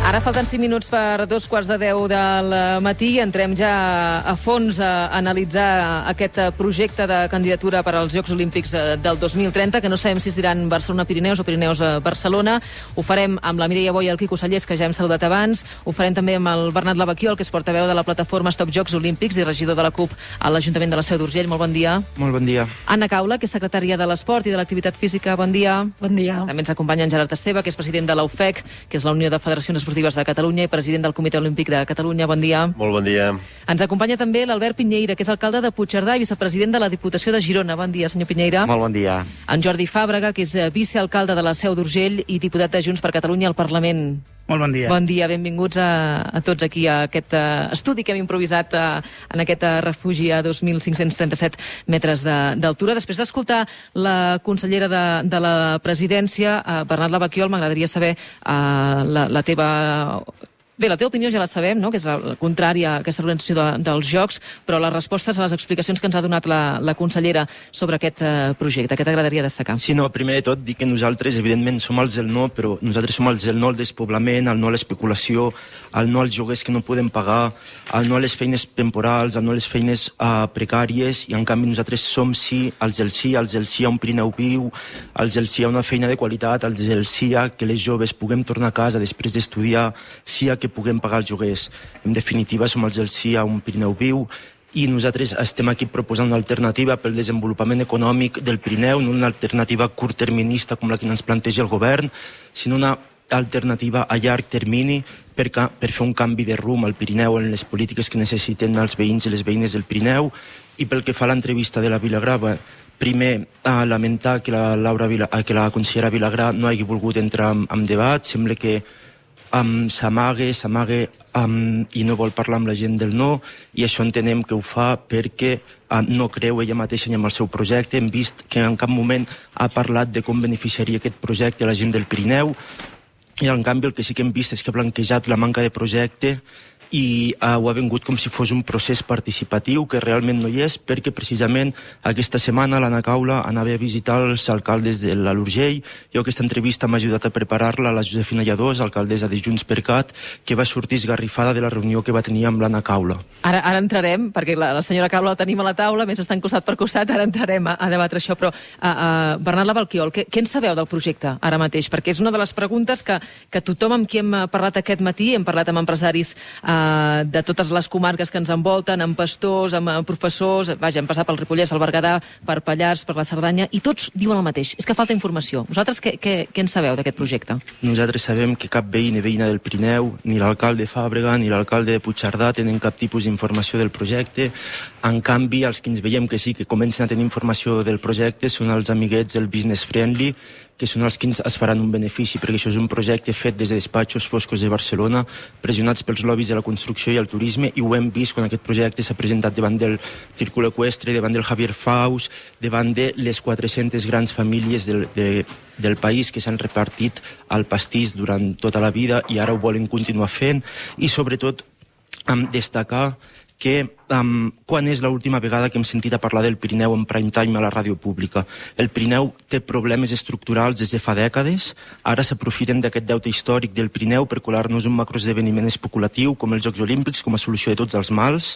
Ara falten 5 minuts per 2:15 del matí i entrem ja a fons a analitzar aquest projecte de candidatura per als Jocs Olímpics del 2030, que no sabem si es diran Barcelona-Pirineus o Pirineus-Barcelona. Ho farem amb la Mireia Boy i el Quico Sallés, que ja hem saludat abans. Ho farem també amb el Bernat Lavaquiol, que és portaveu de la plataforma Stop Jocs Olímpics i regidor de la CUP a l'Ajuntament de la Seu d'Urgell. Molt bon dia. Molt bon dia. Anna Caula, que és secretària de l'Esport i de l'Activitat Física. Bon dia. Bon dia. També ens acompanya en Gerard Esteve, que és president de la UFEC, que és la Unió de Federacions Esportives de Catalunya, i president del Comitè Olímpic de Catalunya. Bon dia. Molt bon dia. Ens acompanya també l'Albert Pinyeira, que és alcalde de Puigcerdà i vicepresident de la Diputació de Girona. Bon dia, senyor Pinyeira. Molt bon dia. En Jordi Fàbrega, que és vicealcalde de la Seu d'Urgell i diputat de Junts per Catalunya al Parlament. Molt bon dia. Bon dia, benvinguts a tots aquí a aquest estudi que hem improvisat en aquest refugi a 2.537 metres d'altura. Després d'escoltar la consellera de la presidència, Bernat Lavaquiol, m'agradaria saber la teva... Bé, la teva opinió ja la sabem, no?, que és la contrària a aquesta organització dels Jocs, però les respostes a les explicacions que ens ha donat la consellera sobre aquest projecte, què t'agradaria destacar? Sí, no, primer de tot, dir que nosaltres, evidentment, som els del no, però nosaltres som els del no al despoblament, el no a l'especulació, el no als joguers que no podem pagar, el no a les feines temporals, el no a les feines precàries, i en canvi nosaltres som sí, els del sí a un Pirineu viu, els del sí a una feina de qualitat, els del sí a que les joves puguem tornar a casa després d'estudiar, sí a que puguem pagar els lloguers. En definitiva, som els del sí a un Pirineu viu, i nosaltres estem aquí proposant una alternativa pel desenvolupament econòmic del Pirineu, no una alternativa curtterminista com la que ens planteja el govern, sinó una alternativa a llarg termini per fer un canvi de rumb al Pirineu en les polítiques que necessiten els veïns i les veïnes del Pirineu. I pel que fa a l'entrevista de la Vilagrà, primer, lamentar que la consellera Vilagrà no hagi volgut entrar en debat. Sembla que s'amaga i no vol parlar amb la gent del no, i això entenem que ho fa perquè no creu ella mateixa ni amb el seu projecte. Hem vist que en cap moment ha parlat de com beneficiaria aquest projecte a la gent del Pirineu, i en canvi el que sí que hem vist és que ha blanquejat la manca de projecte i ho ha vengut com si fos un procés participatiu, que realment no hi és, perquè precisament aquesta setmana l'Anna Caula anava a visitar els alcaldes de l'Urgell. Jo aquesta entrevista m'ha ajudat a preparar-la, la Josefina Lladós, alcaldessa de Junts per Cat, que va sortir esgarrifada de la reunió que va tenir amb l'Anna Caula. Ara entrarem, perquè la senyora Caula la tenim a la taula, més estan costat per costat, ara entrarem a debatre això, però Bernat Lavaquiol, què en sabeu del projecte ara mateix? Perquè és una de les preguntes que tothom amb qui hem parlat aquest matí, hem parlat amb empresaris de totes les comarques que ens envolten, amb pastors, amb professors, vaja, hem passat pel Ripollès, pel Berguedà, per Pallars, per la Cerdanya, i tots diuen el mateix, és que falta informació. Vosaltres què en sabeu d'aquest projecte? Nosaltres sabem que cap veí ni veïna del Pirineu, ni l'alcalde Fàbrega, ni l'alcalde de Puigcerdà tenen cap tipus d'informació del projecte. En canvi, els que ens veiem que sí que comencen a tenir informació del projecte són els amiguets del Business Friendly, que són els que es faran un benefici, perquè això és un projecte fet des de despatxos foscos de Barcelona, pressionats pels lobbies de la construcció i el turisme, i ho hem vist quan aquest projecte s'ha presentat davant del Círculo Ecuestre, davant del Javier Faus, davant de les 400 grans famílies del país que s'han repartit al pastís durant tota la vida i ara ho volen continuar fent. I sobretot destacar que quan és l'última vegada que hem sentit a parlar del Pirineu en prime time a la ràdio pública? El Pirineu té problemes estructurals des de fa dècades, ara s'aprofiten d'aquest deute històric del Pirineu per colar-nos un macroesdeveniment especulatiu com els Jocs Olímpics com a solució de tots els mals,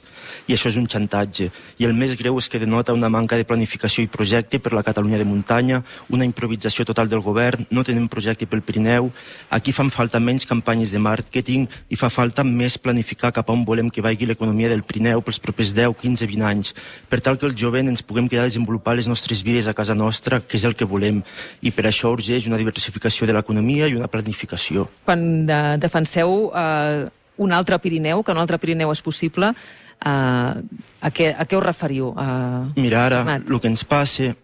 i això és un xantatge. I el més greu és que denota una manca de planificació i projecte per la Catalunya de muntanya, una improvisació total del govern, no tenen projecte pel Pirineu. Aquí fan falta menys campanyes de màrqueting i fa falta més planificar cap a on volem que vagi l'economia del Pirineu pels propers 10, 15, 20 anys, per tal que el jovent ens puguem quedar a desenvolupar les nostres vides a casa nostra, que és el que volem. I per això urgeix una diversificació de l'economia i una planificació. Quan defenseu un altre Pirineu, que un altre Pirineu és possible, a què us referiu? Mira, ara, el que ens passa,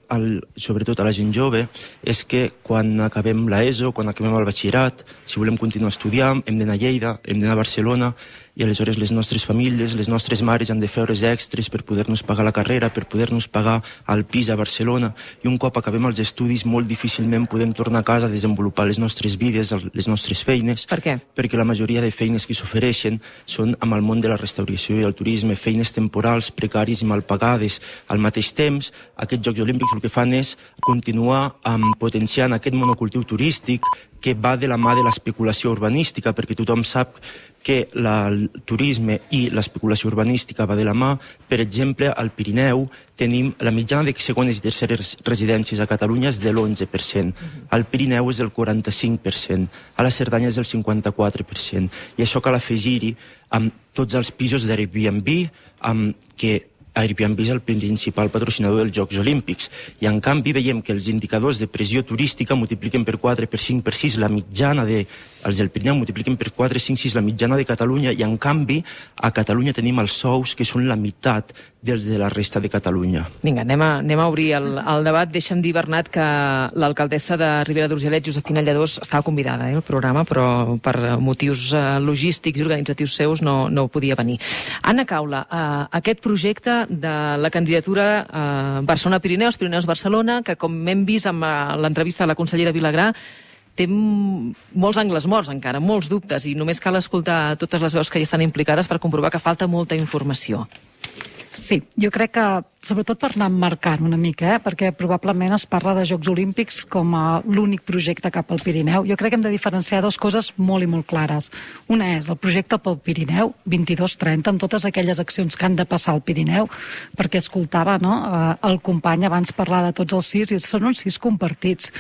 sobretot a la gent jove, és que quan acabem l'ESO, quan acabem el batxillerat, si volem continuar estudiant, hem d'anar a Lleida, hem d'anar a Barcelona, i aleshores les nostres famílies, les nostres mares han de fer hores extres per poder-nos pagar la carrera, per poder-nos pagar el pis a Barcelona, i un cop acabem els estudis molt difícilment podem tornar a casa a desenvolupar les nostres vides, les nostres feines. Per què? Perquè la majoria de feines que s'ofereixen són amb el món de la restauració i el turisme, turisme feines temporals, precaris i mal pagades. Al mateix temps, aquests Jocs Olímpics el que fan és continuar potenciant aquest monocultiu turístic que va de la mà de l'especulació urbanística, perquè tothom sap que el turisme i l'especulació urbanística va de la mà. Per exemple, al Pirineu tenim la mitjana de segones i terceres residències a Catalunya és de l'11%, al Pirineu és del 45%, a la Cerdanya és del 54%. I això cal afegir-hi amb tots els pisos d'Airbnb, que Airbnb és el principal patrocinador dels Jocs Olímpics. I en canvi veiem que els indicadors de pressió turística multipliquen per 4, per 5, per 6 la mitjana els del Pirineu multipliquen per 4, 5, 6 la mitjana de Catalunya, i en canvi a Catalunya tenim els sous que són la meitat dels de la resta de Catalunya. Vinga, anem a obrir el debat. Deixa'm dir, Bernat, que l'alcaldessa de Ribera d'Urgellet, Josefina Lladós, estava convidada al programa, però per motius logístics i organitzatius seus no podia venir. Anna Caula, aquest projecte de la candidatura Barcelona-Pirineus, Pirineus-Barcelona, que com hem vist amb l'entrevista de la consellera Vilagrà, té molts angles morts encara, molts dubtes, i només cal escoltar totes les veus que hi estan implicades per comprovar que falta molta informació. Sí, jo crec que, sobretot per anar marcant una mica, perquè probablement es parla de Jocs Olímpics com a l'únic projecte cap al Pirineu. Jo crec que hem de diferenciar dues coses molt i molt clares. Una és el projecte pel Pirineu, 22-30, amb totes aquelles accions que han de passar al Pirineu, perquè escoltava el company abans parlar de tots els 6, i són uns 6 compartits.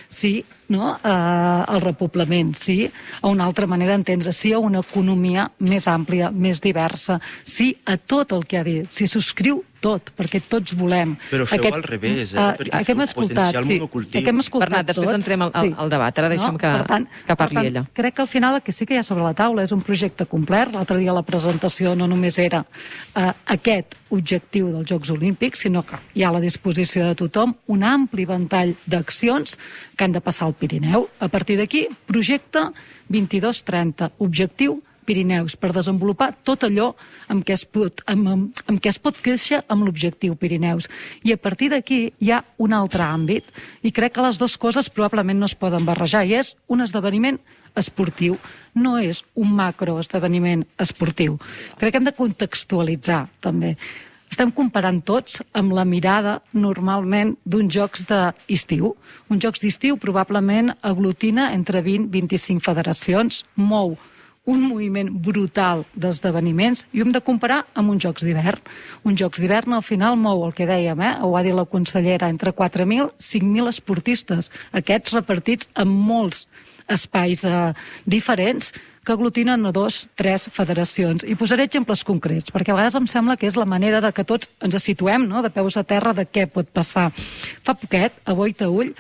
Sí, al repoblament, sí a una altra manera d'entendre, sí a una economia més àmplia, més diversa, sí a tot el que ha dit, s'hi subscriu tot, perquè tots volem. Però feu al revés, perquè hem escoltat, Bernat, després entrem al debat, ara deixem que parli ella. Crec que al final el que sí que hi ha sobre la taula és un projecte complet. L'altre dia la presentació no només era aquest objectiu dels Jocs Olímpics, sinó que hi ha a la disposició de tothom un ampli ventall d'accions que han de passar al Pirineu. A partir d'aquí, projecte 22-30, objectiu Pirineus, per desenvolupar tot allò amb què es pot créixer amb l'objectiu Pirineus. I a partir d'aquí hi ha un altre àmbit, i crec que les dues coses probablement no es poden barrejar, i és un esdeveniment esportiu, no és un macroesdeveniment esportiu. Crec que hem de contextualitzar, també. Estem comparant tots amb la mirada, normalment, d'uns jocs d'estiu. Un jocs d'estiu probablement aglutina entre 20 i 25 federacions, mou un moviment brutal d'esdeveniments, i ho hem de comparar amb uns Jocs d'hivern. Uns Jocs d'hivern al final mou, el que dèiem, ho ha dit la consellera, entre 4.000 i 5.000 esportistes, aquests repartits en molts espais diferents, que aglutinen a 2 o 3 federacions. I posaré exemples concrets, perquè a vegades em sembla que és la manera de que tots ens situem, de peus a terra, de què pot passar. Fa poquet, a Boitaull,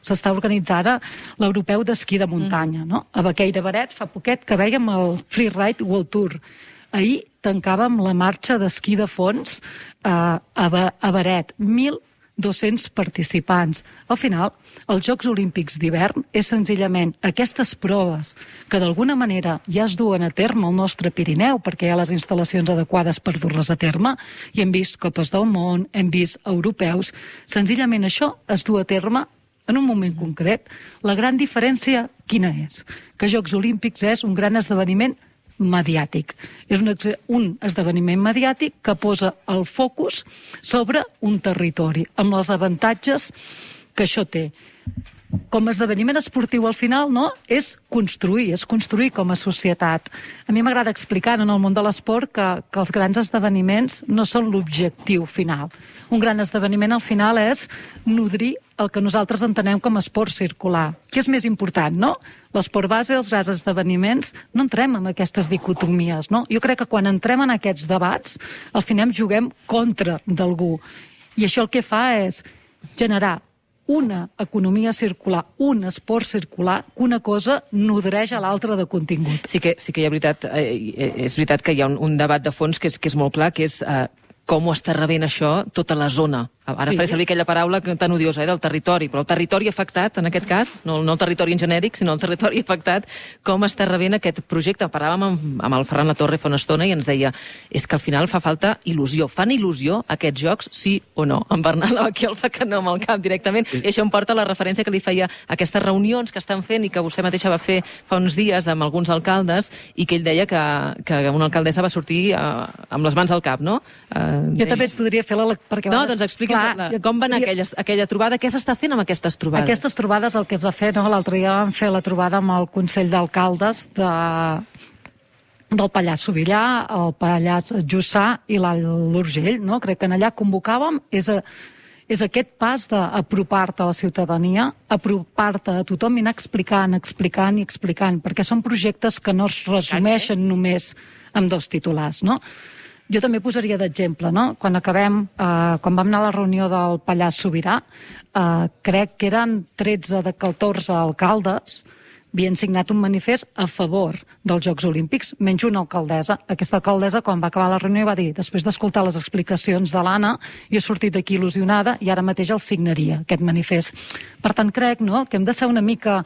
s'està organitzant l'Europeu d'Esquí de Muntanya. A Baqueira-Beret fa poquet que vèiem el Freeride World Tour. Ahir tancàvem la marxa d'esquí de fons a Beret, 1.200 participants. Al final, els Jocs Olímpics d'hivern és senzillament aquestes proves que d'alguna manera ja es duen a terme al nostre Pirineu, perquè hi ha les instal·lacions adequades per dur-les a terme, i hem vist Copes del Món, hem vist europeus. Senzillament això es du a terme en un moment concret. La gran diferència quina és? Que Jocs Olímpics és un gran esdeveniment mediàtic. És un esdeveniment mediàtic que posa el focus sobre un territori, amb els avantatges que això té. Com a esdeveniment esportiu al final és construir com a societat. A mi m'agrada explicar en el món de l'esport que els grans esdeveniments no són l'objectiu final. Un gran esdeveniment al final és nodrir el que nosaltres entenem com a esport circular. Què és més important, L'esport base, els grans esdeveniments, no entrem en aquestes dicotomies, Jo crec que quan entrem en aquests debats, al final juguem contra d'algú. I això el que fa és generar una economia circular, un esport circular, que una cosa nodreix a l'altra de contingut. Sí que hi ha és veritat que hi ha un debat de fons que és molt clar, que és com ho està rebent això tota la zona ara faré servir aquella paraula tan odiosa, del territori, però el territori afectat, en aquest cas, no el territori en genèric, sinó el territori afectat, com està rebent aquest projecte. Parlàvem amb el Ferran Latorre fa una estona i ens deia, és que al final fa falta il·lusió. Fan il·lusió aquests jocs, sí o no? En Bernat Lavaquiol fa que no amb el cap directament, i això em porta a la referència que li feia a aquestes reunions que estan fent i que vostè mateixa va fer fa uns dies amb alguns alcaldes, i que ell deia que una alcaldessa va sortir amb les mans al cap, no? Jo també et podria fer la... No, doncs expliqui'ns com va anar aquella trobada, què s'està fent amb aquestes trobades? Aquestes trobades, el que es va fer, l'altre dia vam fer la trobada amb el Consell d'Alcaldes del Pallars Sobirà, el Pallars Jussà i l'Urgell, no? Crec que en allà convocàvem, és aquest pas d'apropar-te a la ciutadania, apropar-te a tothom i anar explicant, perquè són projectes que no es resumeixen només amb 2 titulars, no? Jo també posaria d'exemple, no? Quan vam anar a la reunió del Pallars Sobirà, crec que eren 13 de 14 alcaldes havien signat un manifest a favor dels Jocs Olímpics, menys una alcaldessa. Aquesta alcaldessa, quan va acabar la reunió, va dir, després d'escoltar les explicacions de l'Anna, jo he sortit d'aquí il·lusionada i ara mateix el signaria, aquest manifest. Per tant, crec que hem de ser una mica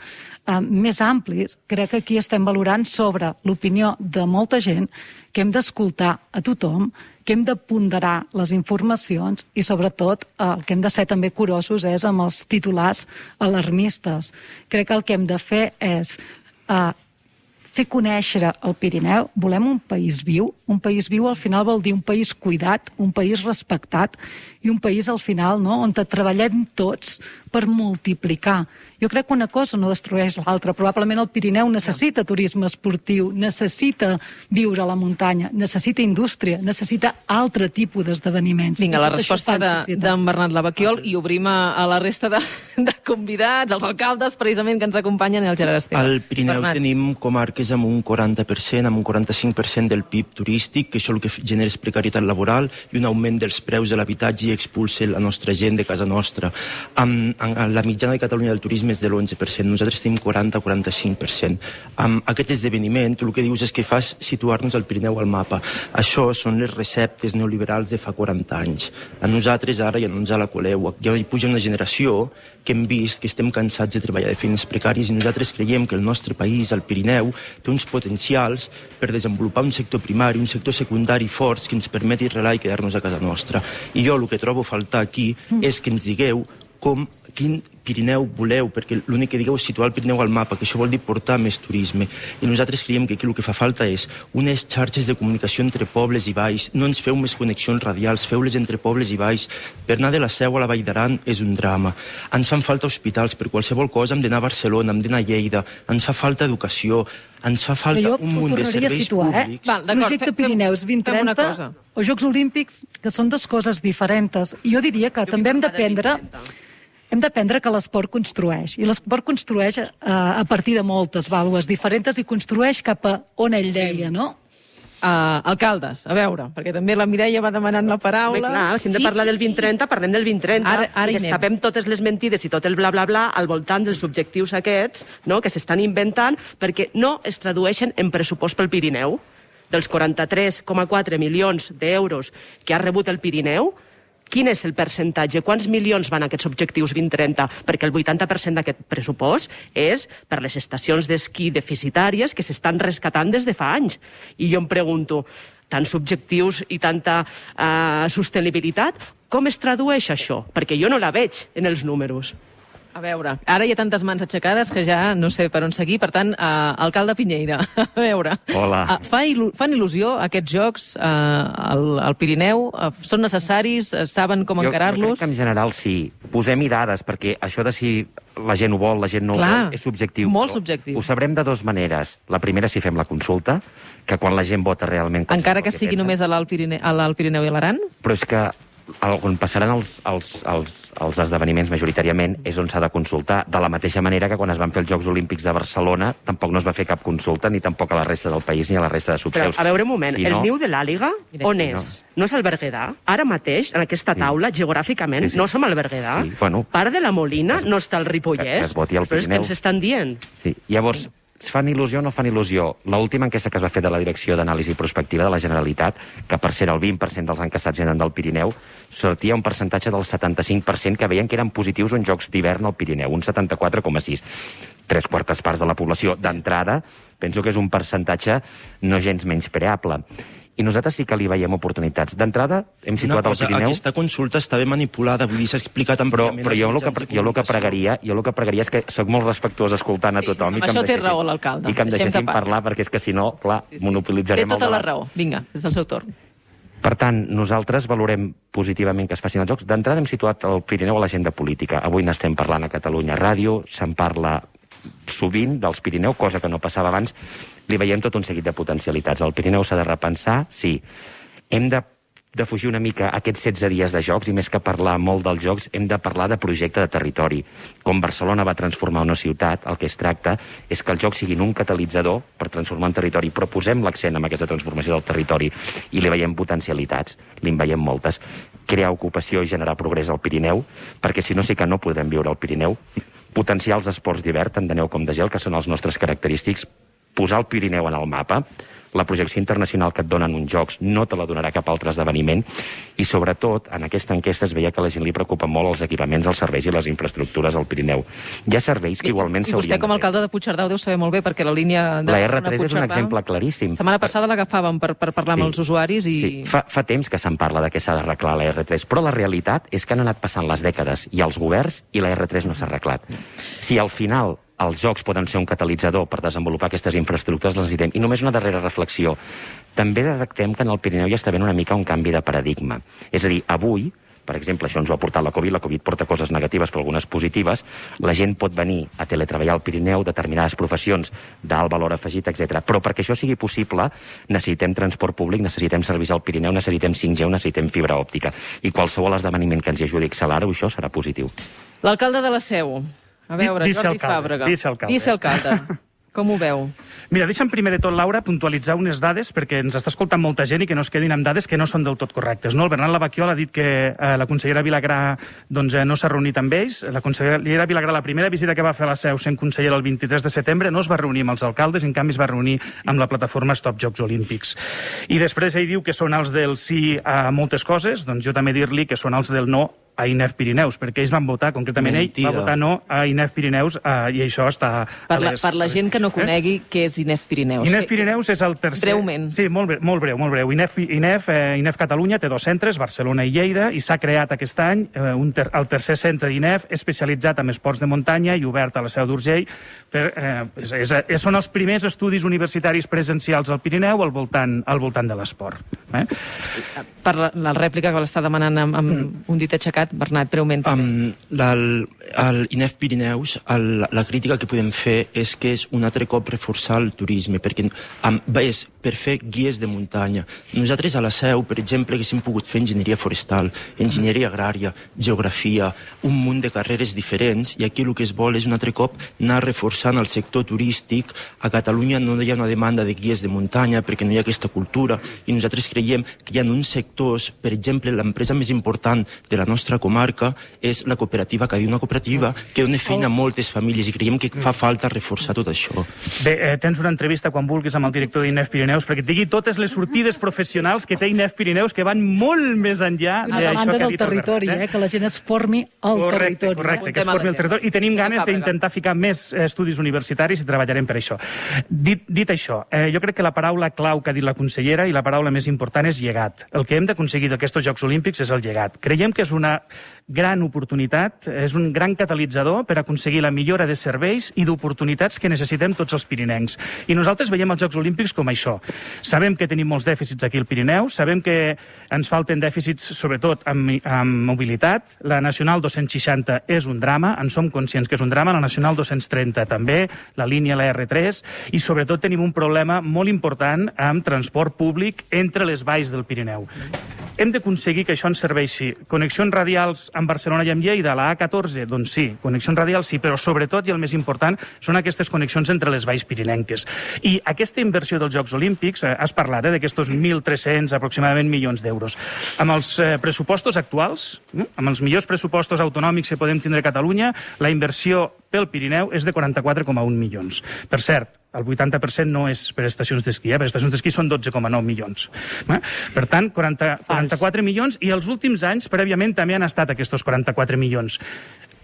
més amplis. Crec que aquí estem valorant sobre l'opinió de molta gent, que hem d'escoltar a tothom, que hem de ponderar les informacions i, sobretot, el que hem de ser també curosos és amb els titulars alarmistes. Crec que el que hem de fer és fer conèixer el Pirineu. Volem un país viu. Un país viu al final vol dir un país cuidat, un país respectat i un país al final on treballem tots per multiplicar. Jo crec que una cosa no destrueix l'altra. Probablement el Pirineu necessita turisme esportiu, necessita viure a la muntanya, necessita indústria, necessita altre tipus d'esdeveniments. Vinga, la resposta d'en Bernat Lavaquiol, i obrim a la resta de convidats, els alcaldes, precisament, que ens acompanyen, i el Gerard Esteve. Al Pirineu tenim comarques amb un 40%, amb un 45% del PIB turístic, que això el que genera és precarietat laboral i un augment dels preus de l'habitatge i expulsa la nostra gent de casa nostra. La mitjana de Catalunya del turisme és de l'11%, nosaltres tenim 40-45%. Aquest esdeveniment, tu el que dius és que fas situar-nos al Pirineu al mapa. Això són les receptes neoliberals de fa 40 anys. A nosaltres ara ja no ens la coleu. Ja hi puja una generació que hem vist que estem cansats de treballar de feines precàries i nosaltres creiem que el nostre país, el Pirineu, té uns potencials per desenvolupar un sector primari, un sector secundari forts que ens permeti arrelar i quedar-nos a casa nostra. I jo el que trobo a faltar aquí és que ens digueu quin Pirineu voleu, perquè l'únic que digueu és situar el Pirineu al mapa, que això vol dir portar més turisme. I nosaltres creiem que aquí el que fa falta és unes xarxes de comunicació entre pobles i valls. No ens feu més connexions radials, feu-les entre pobles i valls. Per anar de la Seu a la Vall d'Aran és un drama. Ens fan falta hospitals, per qualsevol cosa hem d'anar a Barcelona, hem d'anar a Lleida, ens fa falta educació, ens fa falta un munt de serveis públics. Projecte Pirineus 2030 o Jocs Olímpics, que són 2 coses diferents. I jo diria que també hem d'aprendre que l'esport construeix. I l'esport construeix a partir de moltes vàlues diferents i construeix cap a on ell deia, no? Alcaldes, a veure, perquè també la Mireia va demanant la paraula. Bé, clar, si hem de parlar del 2030, parlem del 2030. Ara i tapem totes les mentides i tot el bla bla bla al voltant dels objectius aquests, no?, que s'estan inventant perquè no es tradueixen en pressupost pel Pirineu. Dels 43,4 milions d'euros que ha rebut el Pirineu, quin és el percentatge? Quants milions van a aquests objectius 2030? Perquè el 80% d'aquest pressupost és per les estacions d'esquí deficitàries que s'estan rescatant des de fa anys. I jo em pregunto, tants objectius i tanta sostenibilitat, com es tradueix això? Perquè jo no la veig en els números. A veure, ara hi ha tantes mans aixecades que ja no sé per on seguir. Per tant, alcalde Piñeira, a veure. Hola. Fan il·lusió aquests jocs al Pirineu? Són necessaris? Saben com encarar-los? Jo crec que en general sí. Posem-hi dades, perquè això de si la gent ho vol, la gent no ho vol, és subjectiu. Molt subjectiu. Ho sabrem de 2 maneres. La primera, si fem la consulta, que quan la gent vota realment... Encara que sigui només a l'Alt Pirineu i l'Aran? Però és que on passaran els esdeveniments majoritàriament és on s'ha de consultar, de la mateixa manera que quan es van fer els Jocs Olímpics de Barcelona tampoc no es va fer cap consulta, ni tampoc a la resta del país ni a la resta de subseus. Però, a veure un moment, el niu de l'Àliga on és? No és al Berguedà? Ara mateix, en aquesta taula, geogràficament, no som al Berguedà? Part de la Molina no està al Ripollès? Però és que ens estan dient. Sí, llavors, fan il·lusió o no fan il·lusió? L'última enquesta que es va fer de la Direcció d'Anàlisi Prospectiva de la Generalitat, que per ser el 20% dels enquestats eren del Pirineu, sortia un percentatge del 75% que veien que eren positius uns Jocs d'hivern al Pirineu, un 74,6%. 3/4 parts de la població. D'entrada, penso que és un percentatge no gens menyspreable. I nosaltres sí que li veiem oportunitats. D'entrada, hem situat el Pirineu... Aquesta consulta està ben manipulada, vull dir, s'ha explicat àmpliament... Però jo el que pregaria és que soc molt respectuós escoltant a tothom. Amb això té raó l'alcalde. I que em deixessin parlar, perquè és que si no, clar, monopolitzarem el debat. Té tota la raó. Vinga, és el seu torn. Per tant, nosaltres valorem positivament que es facin els Jocs. D'entrada hem situat el Pirineu a l'agenda política. Avui n'estem parlant a Catalunya Ràdio, se'n parla sovint dels Pirineu, cosa que no passava abans. Li veiem tot un seguit de potencialitats. El Pirineu s'ha de repensar, sí. Hem de fugir una mica aquests 16 dies de Jocs, i més que parlar molt dels Jocs, hem de parlar de projecte de territori. Com Barcelona va transformar una ciutat, el que es tracta és que els Jocs siguin un catalitzador per transformar un territori, però posem l'accent en aquesta transformació del territori i li veiem potencialitats, li en veiem moltes. Crear ocupació i generar progrés al Pirineu, perquè si no sí que no podrem viure al Pirineu. Potenciar els esports d'hivern, tant de neu com de gel, que són els nostres característics, posar el Pirineu en el mapa, la projecció internacional que et donen uns Jocs no te la donarà cap altre esdeveniment, i sobretot, en aquesta enquesta es veia que a la gent li preocupen molt els equipaments, els serveis i les infraestructures al Pirineu. Hi ha serveis que igualment s'haurien de fer. I vostè, com a alcalde de Puigcerdà, ho deu saber molt bé, perquè la línia de la R3 és un exemple claríssim. La setmana passada l'agafàvem per parlar amb els usuaris i... Sí, fa temps que se'n parla de què s'ha d'arreglar la R3, però la realitat és que han anat passant les dècades i els governs i la R3 no s'ha arreglat. Si al final els Jocs poden ser un catalitzador per desenvolupar aquestes infraestructures, les necessitem. I només una darrera reflexió. També detectem que en el Pirineu ja està havent una mica un canvi de paradigma. És a dir, avui, per exemple, això ens ho ha portat la Covid porta coses negatives però algunes positives, la gent pot venir a teletreballar al Pirineu, determinades professions d'alt valor afegit, etc. Però perquè això sigui possible necessitem transport públic, necessitem serveis al Pirineu, necessitem 5G, necessitem fibra òptica. I qualsevol esdeveniment que ens hi ajudi a accelerar-ho, això serà positiu. L'alcalde de la Seu. A veure, Jordi Fàbrega. Vicealcalde. Com ho veu? Mira, deixa'm primer de tot, Laura, puntualitzar unes dades, perquè ens està escoltant molta gent i que no es quedin amb dades que no són del tot correctes. No? El Bernat Lavaquiol ha dit que la consellera Vilagrà no s'ha reunit amb ells. La consellera Vilagrà, la primera visita que va fer a la Seu sent consellera el 23 de setembre, no es va reunir amb els alcaldes, en canvi es va reunir amb la plataforma Stop Jocs Olímpics. I després ell diu que són els del sí a moltes coses, doncs jo també dir-li que són els del no a INEF Pirineus, perquè ells van votar, concretament ell va votar no a INEF Pirineus, i això està... Per la gent que no conegui què és INEF Pirineus. INEF Pirineus és el tercer... Breument. Sí, molt breu. INEF Catalunya té 2 centres, Barcelona i Lleida, i s'ha creat aquest any el tercer centre d'INEF especialitzat en esports de muntanya i obert a la Seu d'Urgell. Són els primers estudis universitaris presencials al Pirineu al voltant de l'esport. Per la rèplica que l'està demanant amb un dit aixecat, Bernat, breument. L'INEF Pirineus, la crítica que podem fer és que és un altre cop reforçar el turisme, perquè és per fer guies de muntanya. Nosaltres a la Seu, per exemple, haguéssim pogut fer enginyeria forestal, enginyeria agrària, geografia, un munt de carreres diferents, i aquí el que es vol és un altre cop anar reforçant el sector turístic. A Catalunya no hi ha una demanda de guies de muntanya perquè no hi ha aquesta cultura, i nosaltres creiem que hi ha uns sectors, per exemple, l'empresa més important de la nostra comarca és la cooperativa Cadí, una cooperativa que dona feina a moltes famílies, i creiem que fa falta reforçar tot això. Bé, tens una entrevista quan vulguis amb el director d'INEF Pirineus perquè et digui totes les sortides professionals que té INEF Pirineus, que van molt més enllà d'això que ha dit el banda del territori, que la gent es formi al territori. Correcte, que es formi al territori. I tenim ganes d'intentar ficar més estudis universitaris i treballarem per això. Dit això, jo crec que la paraula clau que ha dit la consellera i la paraula més important és llegat. El que hem d'aconseguir d'aquests Jocs Olímpics és el llegat. Creiem que és una gran oportunitat, és un gran catalitzador per aconseguir la millora de serveis i d'oportunitats que necessitem tots els pirinencs. I nosaltres veiem els Jocs Olímpics com això. Sabem que tenim molts dèficits aquí al Pirineu, sabem que ens falten dèficits sobretot amb mobilitat. La Nacional 260 és un drama, en som conscients que és un drama, la Nacional 230 també, la línia la R3, i sobretot tenim un problema molt important amb transport públic entre les valls del Pirineu. Hem d'aconseguir que això ens serveixi. Connexions radials amb Barcelona i amb Lleida, la A14, doncs sí, connexions radials sí, però sobretot, i el més important, són aquestes connexions entre les valls pirinenques. I aquesta inversió dels Jocs Olímpics, has parlat d'aquests 1.300 aproximadament milions d'euros. Amb els pressupostos actuals, amb els millors pressupostos autonòmics que podem tindre a Catalunya, la inversió pel Pirineu és de 44,1 milions. Per cert, el 80% no és per estacions d'esquí, per estacions d'esquí són 12,9 milions. Per tant, 44 milions, i els últims anys, prèviament, també han estat aquests 44 milions.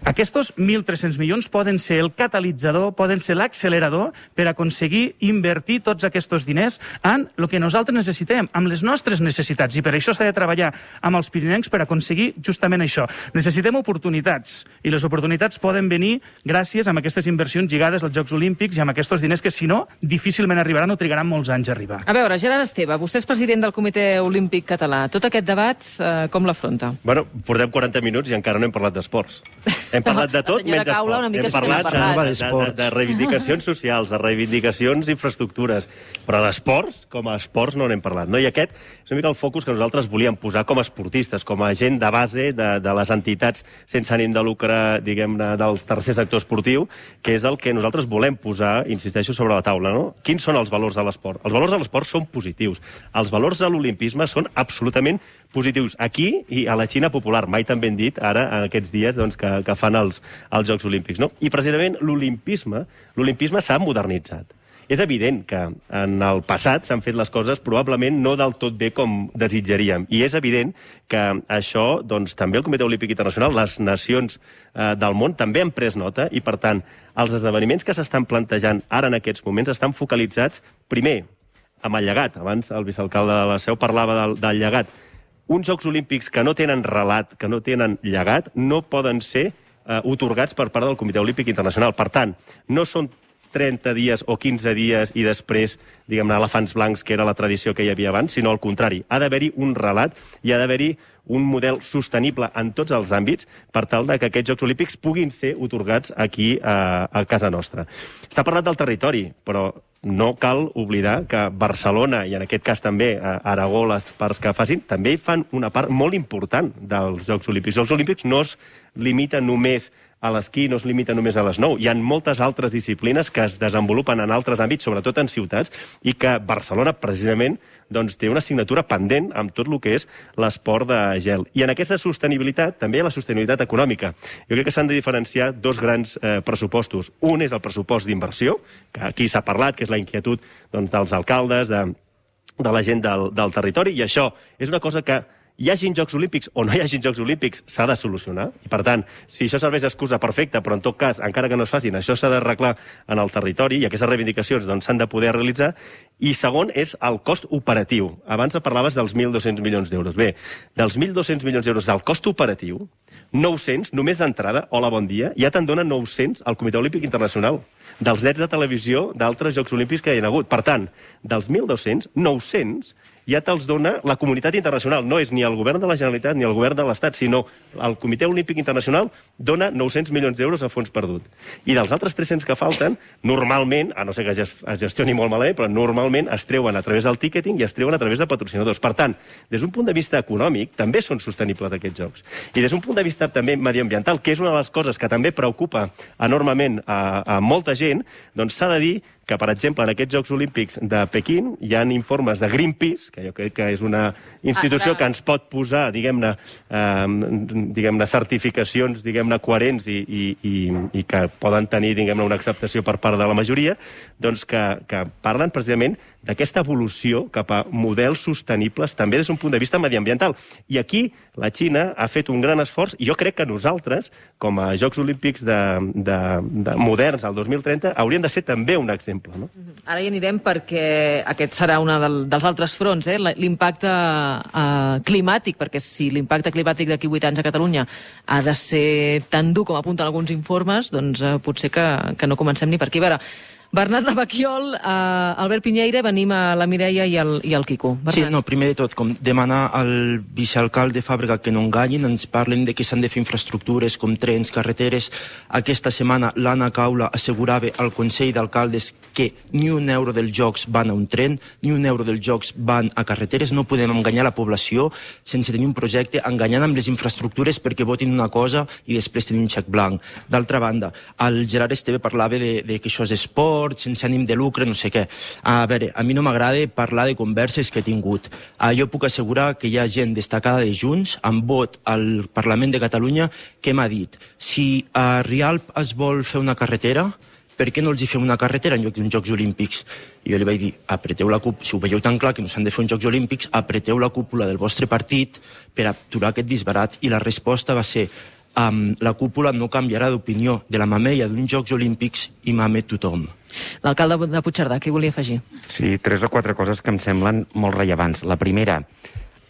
Aquests 1.300 milions poden ser el catalitzador, poden ser l'accelerador per aconseguir invertir tots aquests diners en el que nosaltres necessitem, amb les nostres necessitats, i per això s'ha de treballar amb els pirinencs per aconseguir justament això. Necessitem oportunitats, i les oportunitats poden venir gràcies a aquestes inversions lligades als Jocs Olímpics i amb aquests diners que, si no, difícilment arribaran o trigaran molts anys a arribar. A veure, Gerard Esteve, vostè és president del Comitè Olímpic Català. Tot aquest debat, com l'afronta? Bueno, portem 40 minuts i encara no hem parlat d'esports. Hem parlat de tot menys esport. Hem parlat de reivindicacions socials, de reivindicacions d'infraestructures, però d'esports, com a esports, no n'hem parlat. I aquest és una mica el focus que nosaltres volíem posar com a esportistes, com a gent de base de les entitats sense ànim de lucre, diguem-ne, del tercer sector esportiu, que és el que nosaltres volem posar, insisteixo, sobre la taula. Quins són els valors de l'esport? Els valors de l'esport són positius. Els valors de l'olimpisme són absolutament positius. Aquí i a la Xina popular, mai tan ben dit, ara, en aquests dies que fan els Jocs Olímpics. I precisament l'olimpisme s'ha modernitzat. És evident que en el passat s'han fet les coses probablement no del tot bé com desitjaríem. I és evident que això, doncs, també el Comitè Olímpic Internacional, les nacions del món, també han pres nota i, per tant, els esdeveniments que s'estan plantejant ara en aquests moments estan focalitzats, primer, amb el llegat. Abans el vicealcalde de la Seu parlava del llegat. Uns Jocs Olímpics que no tenen relat, que no tenen llegat, no poden ser otorgats per part del Comitè Olímpic Internacional. Per tant, no són 30 dies o 15 dies i després, diguem-ne, elefants blancs, que era la tradició que hi havia abans, sinó al contrari. Ha d'haver-hi un relat i ha d'haver-hi un model sostenible en tots els àmbits per tal que aquests Jocs Olímpics puguin ser otorgats aquí a casa nostra. S'ha parlat del territori, però no cal oblidar que Barcelona, i en aquest cas també Aragó, les parts que facin, també fan una part molt important dels Jocs Olímpics. Els Jocs Olímpics no es limiten només a l'esquí, no es limita només a l'snow. Hi ha moltes altres disciplines que es desenvolupen en altres àmbits, sobretot en ciutats, i que Barcelona, precisament, doncs, té una assignatura pendent amb tot el que és l'esport de gel. I en aquesta sostenibilitat també hi ha la sostenibilitat econòmica. Jo crec que s'han de diferenciar dos grans pressupostos. Un és el pressupost d'inversió, que aquí s'ha parlat, que és la inquietud dels alcaldes, de la gent del territori, i això és una cosa que hi hagin Jocs Olímpics o no hi hagin Jocs Olímpics, s'ha de solucionar. I, per tant, si això serveix d'excusa perfecta, però en tot cas, encara que no es facin, això s'ha d'arreglar en el territori i aquestes reivindicacions s'han de poder realitzar. I segon és el cost operatiu. Abans parlaves dels 1.200 milions d'euros. Bé, dels 1.200 milions d'euros del cost operatiu, 900, només d'entrada, hola, bon dia, ja te'n donen 900 al Comitè Olímpic Internacional, dels drets de televisió d'altres Jocs Olímpics que hi ha hagut. Per tant, dels 1.200, 900 ja te'ls dona la comunitat internacional. No és ni el govern de la Generalitat ni el govern de l'Estat, sinó el Comitè Olímpic Internacional dona 900 milions d'euros a fons perdut. I dels altres 300 que falten, normalment, a no ser que es gestioni molt malament, però normalment es treuen a través del ticketing i es treuen a través de patrocinadors. Per tant, des d'un punt de vista econòmic, també són sostenibles aquests jocs. I des d'un punt de vista també mediambiental, que és una de les coses que també preocupa enormement a molta gent, doncs s'ha de dir que, per exemple, en aquests Jocs Olímpics de Pequín hi ha informes de Greenpeace, que jo crec que és una institució que ens pot posar, diguem-ne, certificacions, diguem-ne, coherents i que poden tenir, diguem-ne, una acceptació per part de la majoria, doncs que parlen precisament d'aquesta evolució cap a models sostenibles també des d'un punt de vista mediambiental. I aquí la Xina ha fet un gran esforç i jo crec que nosaltres, com a Jocs Olímpics moderns al 2030, hauríem de ser també un exemple. No? Ara hi anirem perquè aquest serà un dels altres fronts, l'impacte climàtic, perquè si l'impacte climàtic d'aquí 8 anys a Catalunya ha de ser tan dur com apunten alguns informes, doncs potser que no comencem ni per aquí. A veure, Bernat Lavaquiol, Albert Pinheiro, venim a la Mireia i al Quico. Bernat. Sí, no, primer de tot, com demanar al vicealcalde Fàbrega que no enganyin, ens parlen de que s'han de fer infraestructures com trens, carreteres. Aquesta setmana l'Anna Caula assegurava al Consell d'Alcaldes que ni un euro dels jocs van a un tren, ni un euro dels jocs van a carreteres. No podem enganyar la població sense tenir un projecte, enganyant amb les infraestructures perquè votin una cosa i després tenir un xec blanc. D'altra banda, el Gerard Esteve parlava de que això és esport, sense ànim de lucre, no sé què. A veure, a mi no m'agrada parlar de converses que he tingut. Jo puc assegurar que hi ha gent destacada de Junts, amb vot al Parlament de Catalunya, que m'ha dit si a Rialp es vol fer una carretera, per què no els hi fem una carretera en lloc d'uns Jocs Olímpics? I jo li vaig dir, apreteu la cúpula, si ho veieu tan clar que no s'han de fer uns Jocs Olímpics, apreteu la cúpula del vostre partit per aturar aquest disbarat. I la resposta va ser, la cúpula no canviarà d'opinió de la mamella d'uns Jocs Olímpics i mame tothom. L'alcalde de Puigcerdà, què volia afegir? Sí, 3 o 4 coses que em semblen molt rellevants. La primera,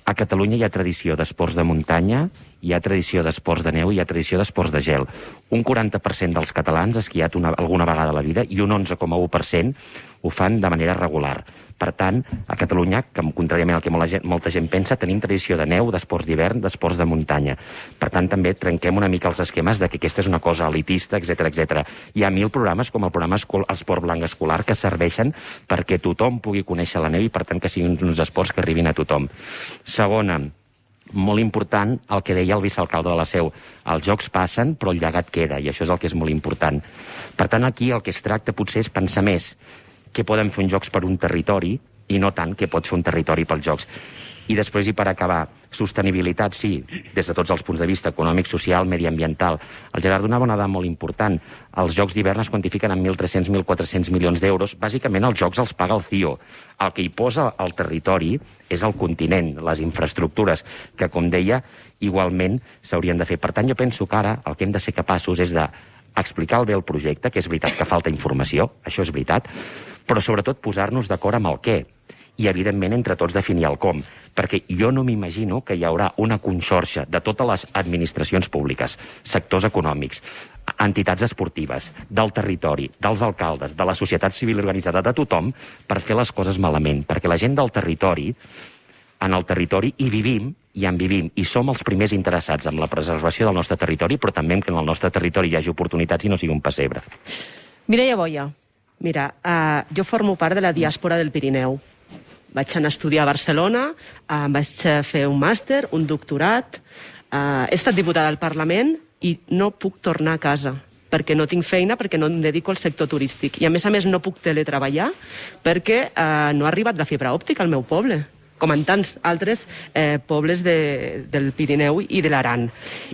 a Catalunya hi ha tradició d'esports de muntanya, hi ha tradició d'esports de neu i hi ha tradició d'esports de gel. Un 40% dels catalans ha esquiat alguna vegada a la vida i un 11,1% ho fan de manera regular. Per tant, a Catalunya, que contràriament al que molta gent pensa, tenim tradició de neu, d'esports d'hivern, d'esports de muntanya. Per tant, també trenquem una mica els esquemes de que aquesta és una cosa elitista, etc. Hi ha 1000 programes, com el programa Esport Blanc Escolar, que serveixen perquè tothom pugui conèixer la neu i, per tant, que siguin uns esports que arribin a tothom. Segona, molt important el que deia el vicealcalde de la Seu. Els jocs passen, però el llegat queda, i això és el que és molt important. Per tant, aquí el que es tracta potser és pensar més què poden fer uns jocs per un territori i no tant què pot fer un territori pels jocs. I després, i per acabar, sostenibilitat, sí, des de tots els punts de vista, econòmic, social, mediambiental. El Gerard donava una dada molt important. Els jocs d'hivern es quantifiquen en 1.300-1.400 milions d'euros. Bàsicament, els jocs els paga el CIO. El que hi posa al territori és el continent, les infraestructures, que, com deia, igualment s'haurien de fer. Per tant, jo penso que ara el que hem de ser capaços és d'explicar bé el projecte, que és veritat que falta informació, això és veritat, però sobretot posar-nos d'acord amb el què. I, evidentment, entre tots definir el com. Perquè jo no m'imagino que hi haurà una conxorxa de totes les administracions públiques, sectors econòmics, entitats esportives, del territori, dels alcaldes, de la societat civil organitzada, de tothom, per fer les coses malament. Perquè la gent del territori, en el territori hi vivim, i en vivim, i som els primers interessats en la preservació del nostre territori, però també que en el nostre territori hi hagi oportunitats i no sigui un pessebre. Mireia Boia. Mira, jo formo part de la diàspora del Pirineu. Vaig anar a estudiar a Barcelona, vaig fer un màster, un doctorat, he estat diputada al Parlament i no puc tornar a casa perquè no tinc feina, perquè no em dedico al sector turístic. I a més no puc teletreballar perquè no ha arribat la fibra òptica al meu poble, com en tants altres pobles del Pirineu i de l'Aran.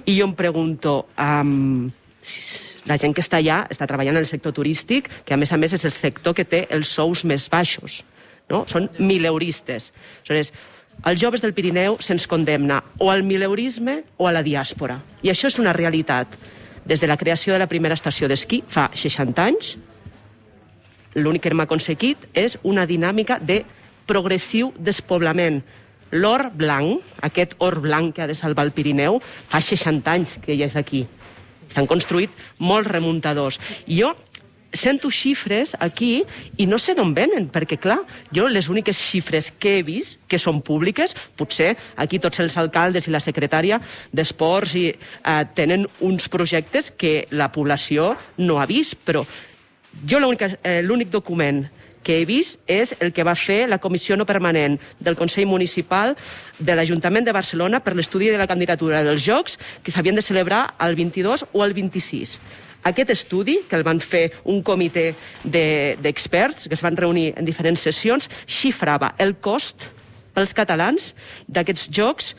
I jo em pregunto, la gent que està allà està treballant en el sector turístic, que a més és el sector que té els sous més baixos. No? Són mileuristes. Aleshores, als joves del Pirineu se'ns condemna o al mileurisme o a la diàspora. I això és una realitat. Des de la creació de la primera estació d'esquí, fa 60 anys, l'únic que hem aconseguit és una dinàmica de progressiu despoblament. L'or blanc, aquest or blanc que ha de salvar el Pirineu, fa 60 anys que ja és aquí. S'han construït molts remuntadors. Jo sento xifres aquí i no sé d'on venen, perquè, clar, jo les úniques xifres que he vist, que són públiques, potser aquí tots els alcaldes i la secretària d'Esports tenen uns projectes que la població no ha vist, però jo l'únic document que he vist és el que va fer la comissió no permanent del Consell Municipal de l'Ajuntament de Barcelona per l'estudi de la candidatura dels Jocs que s'havien de celebrar el 22 o el 26. Aquest estudi, que el van fer un comitè d'experts que es van reunir en diferents sessions, xifrava el cost pels catalans d'aquests Jocs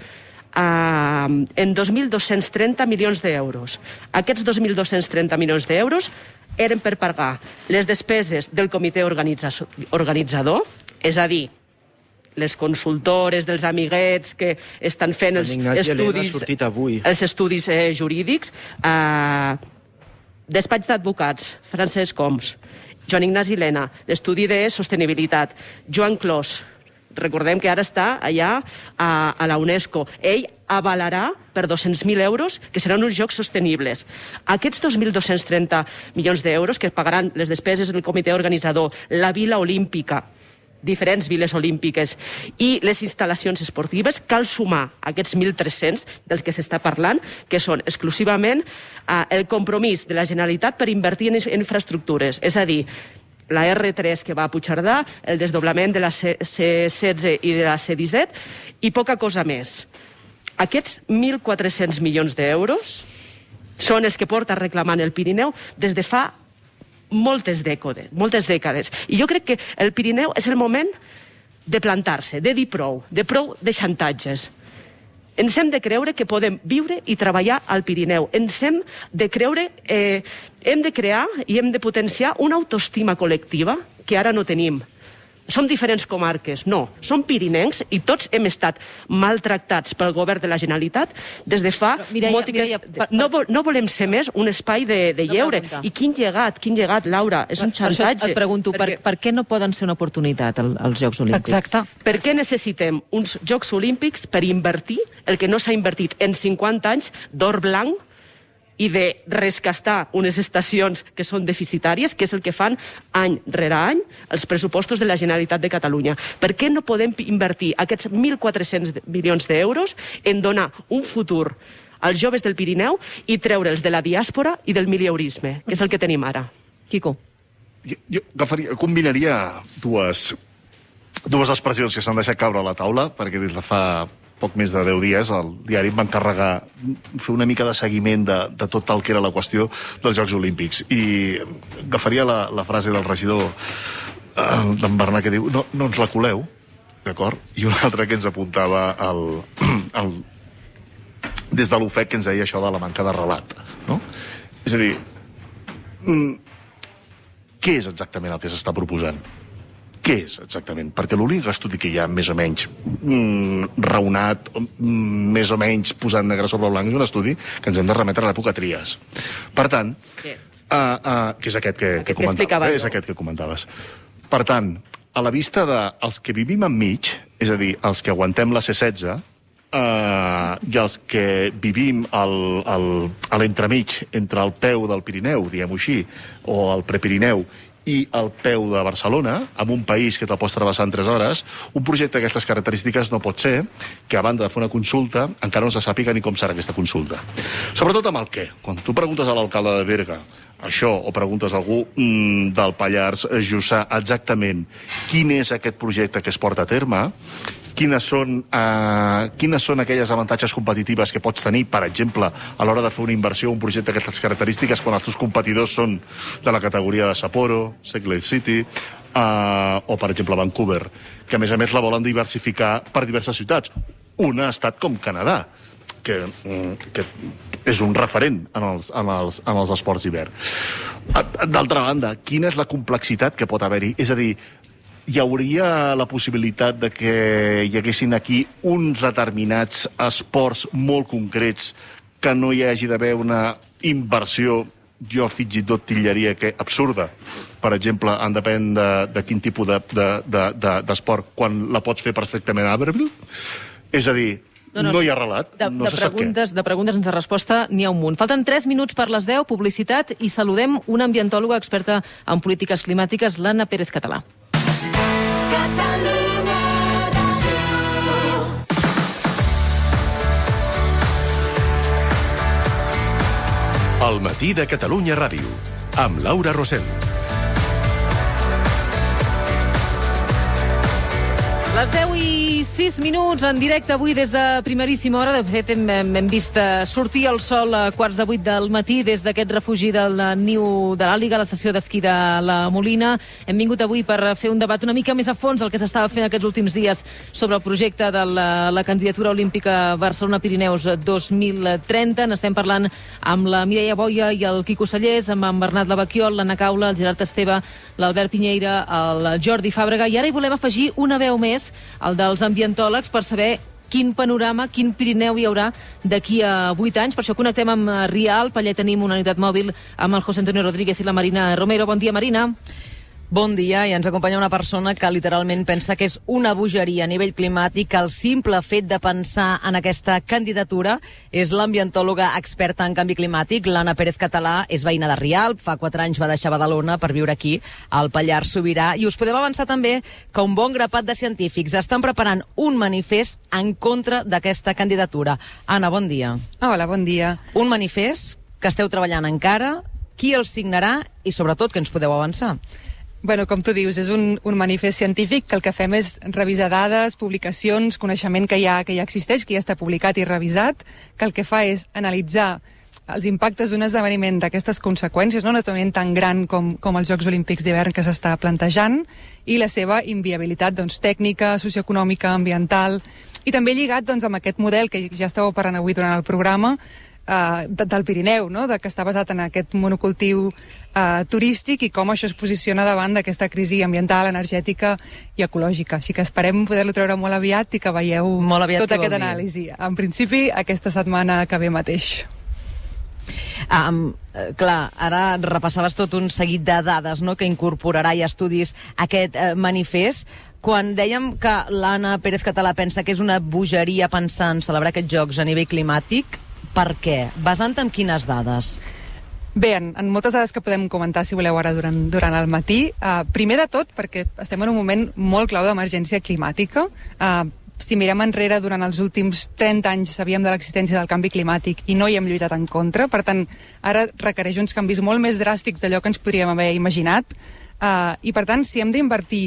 en 2.230 milions d'euros. Aquests 2.230 milions d'euros eren per pagar les despeses del comitè organitzador, és a dir, les consultores dels amiguets que estan fent els estudis jurídics, despatx d'advocats, Francesc Homs, Joan Ignasi Lena, l'estudi de sostenibilitat, Joan Clos, recordem que ara està allà a la UNESCO. Ell avalarà per 200.000 euros que seran uns jocs sostenibles. Aquests 2.230 milions d'euros que pagaran les despeses del comitè organitzador, la Vila Olímpica, diferents viles olímpiques i les instal·lacions esportives, cal sumar aquests 1.300 dels que s'està parlant, que són exclusivament el compromís de la Generalitat per invertir en infraestructures, és a dir, la R3 que va a Puigcerdà, el desdoblament de la C16 i de la C17 i poca cosa més. Aquests 1.400 milions d'euros són els que porta reclamant el Pirineu des de fa moltes dècades. I jo crec que el Pirineu és el moment de plantar-se, de dir prou de xantatges. Ens hem de creure que podem viure i treballar al Pirineu. Ens hem de creure, hem de crear i hem de potenciar una autoestima col·lectiva que ara no tenim. Som diferents comarques, no. Som pirinencs i tots hem estat maltractats pel govern de la Generalitat des de fa... Mireia, no volem ser més un espai de lleure. I quin llegat, Laura? És un xantatge. Et pregunto, per què no poden ser una oportunitat els Jocs Olímpics? Exacte. Per què necessitem uns Jocs Olímpics per invertir el que no s'ha invertit en 50 anys d'or blanc i de rescastar unes estacions que són deficitàries, que és el que fan any rere any els pressupostos de la Generalitat de Catalunya. Per què no podem invertir aquests 1.400 milions d'euros en donar un futur als joves del Pirineu i treure'ls de la diàspora i del milieurisme, que és el que tenim ara? Quico. Jo combinaria dues expressions que s'han deixat caure a la taula, perquè des de fa poc més de 10 dies, el diari em va encarregar fer una mica de seguiment de tot el que era la qüestió dels Jocs Olímpics. I agafaria la frase del regidor d'en Bernat que diu no ens la coleu, d'acord? I un altre que ens apuntava des de l'UFEC que ens deia això de la manca de relat, no? És a dir, què és exactament el que s'està proposant? Què és exactament? Perquè l'únic estudi que hi ha més o menys raonat, més o menys posant negre sobre blanc, és un estudi que ens hem de remetre a l'època Trias. Per tant, que és aquest que comentaves. Per tant, a la vista dels que vivim enmig, és a dir, els que aguantem la C-16, i els que vivim a l'entremig entre el peu del Pirineu, diguem-ho així, o el Prepirineu, i el peu de Barcelona, amb un país que te'l pots travessar en 3 hores, un projecte d'aquestes característiques no pot ser que, a banda de fer una consulta, encara no se sàpiga ni com serà aquesta consulta. Sobretot amb el què. Quan tu preguntes a l'alcalde de Berga això, o preguntes a algú del Pallars Jussà exactament quin és aquest projecte que es porta a terme, quines són aquelles avantatges competitives que pots tenir, per exemple, a l'hora de fer una inversió o un projecte d'aquestes característiques quan els teus competidors són de la categoria de Sapporo, Salt Lake City, o, per exemple, Vancouver, que, a més, la volen diversificar per diverses ciutats. Una ha estat com Canadà, que és un referent en els esports d'hivern. D'altra banda, quina és la complexitat que pot haver-hi? És a dir, hi hauria la possibilitat de que hi haguessin aquí uns determinats esports molt concrets que no hi hagi d'haver una inversió, jo fins i tot titllaria que absurda, per exemple, en depèn de quin tipus d'esport, quan la pots fer perfectament a Aberville? És a dir, no hi ha relat, no se sap què. De preguntes sense resposta n'hi ha un munt. Falten 3 minuts per les 10, publicitat, i saludem una ambientòloga experta en polítiques climàtiques, l'Anna Pérez Català. El matí de Catalunya Ràdio, amb Laura Rosell. Les 10 i 6 minuts en directe avui des de primeríssima hora. De fet, hem vist sortir el sol a 7:45 del matí des d'aquest refugi del niu de l'Àliga, a l'estació d'esquí de la Molina. Hem vingut avui per fer un debat una mica més a fons del que s'estava fent aquests últims dies sobre el projecte de la candidatura olímpica Barcelona-Pirineus 2030. N'estem parlant amb la Mireia Boia i el Quico Sallés, amb en Bernat Lavaquiol, l'Anna Caula, el Gerard Esteve, l'Albert Piñeira, el Jordi Fàbrega. I ara hi volem afegir una veu més, el dels ambientòlegs, per saber quin panorama, quin Pirineu hi haurà d'aquí a 8 anys. Per això connectem amb Rialp. Allà tenim una unitat mòbil amb el José Antonio Rodríguez i la Marina Romero. Bon dia, Marina. Bon dia, i ens acompanya una persona que literalment pensa que és una bogeria a nivell climàtic. El simple fet de pensar en aquesta candidatura és l'ambientòloga experta en canvi climàtic, l'Anna Pérez Català. És veïna de Rialp, fa 4 anys va deixar Badalona per viure aquí, al Pallars Sobirà. I us podem avançar també que un bon grapat de científics estan preparant un manifest en contra d'aquesta candidatura. Anna, bon dia. Hola, bon dia. Un manifest que esteu treballant encara, qui el signarà i, sobretot, que ens podeu avançar? Bueno, com tu dius, és un manifest científic que el que fem és revisar dades, publicacions, coneixement que ja existeix, que ja està publicat i revisat, que el que fa és analitzar els impactes d'un esdeveniment d'aquestes conseqüències, no? Un esdeveniment tan gran com els Jocs Olímpics d'hivern que s'està plantejant, i la seva inviabilitat tècnica, socioeconòmica, ambiental, i també lligat amb aquest model que ja estàveu parlant avui durant el programa, del Pirineu, no? Que està basat en aquest monocultiu turístic i com això es posiciona davant d'aquesta crisi ambiental, energètica i ecològica. Així que esperem poder-lo treure molt aviat i que veieu tota aquesta anàlisi. En principi, aquesta setmana que ve mateix. Clar, ara repassaves tot un seguit de dades, no?, que incorporarà i estudis aquest manifest. Quan dèiem que l'Anna Pérez Català pensa que és una bogeria pensar en celebrar aquests jocs a nivell climàtic, per què? Basant en quines dades? Bé, en moltes dades que podem comentar, si voleu, ara durant el matí. Primer de tot, perquè estem en un moment molt clau d'emergència climàtica. Si mirem enrere, durant els últims 30 anys sabíem de l'existència del canvi climàtic i no hi hem lluitat en contra. Per tant, ara requereix uns canvis molt més dràstics d'allò que ens podríem haver imaginat. I, per tant, si hem d'invertir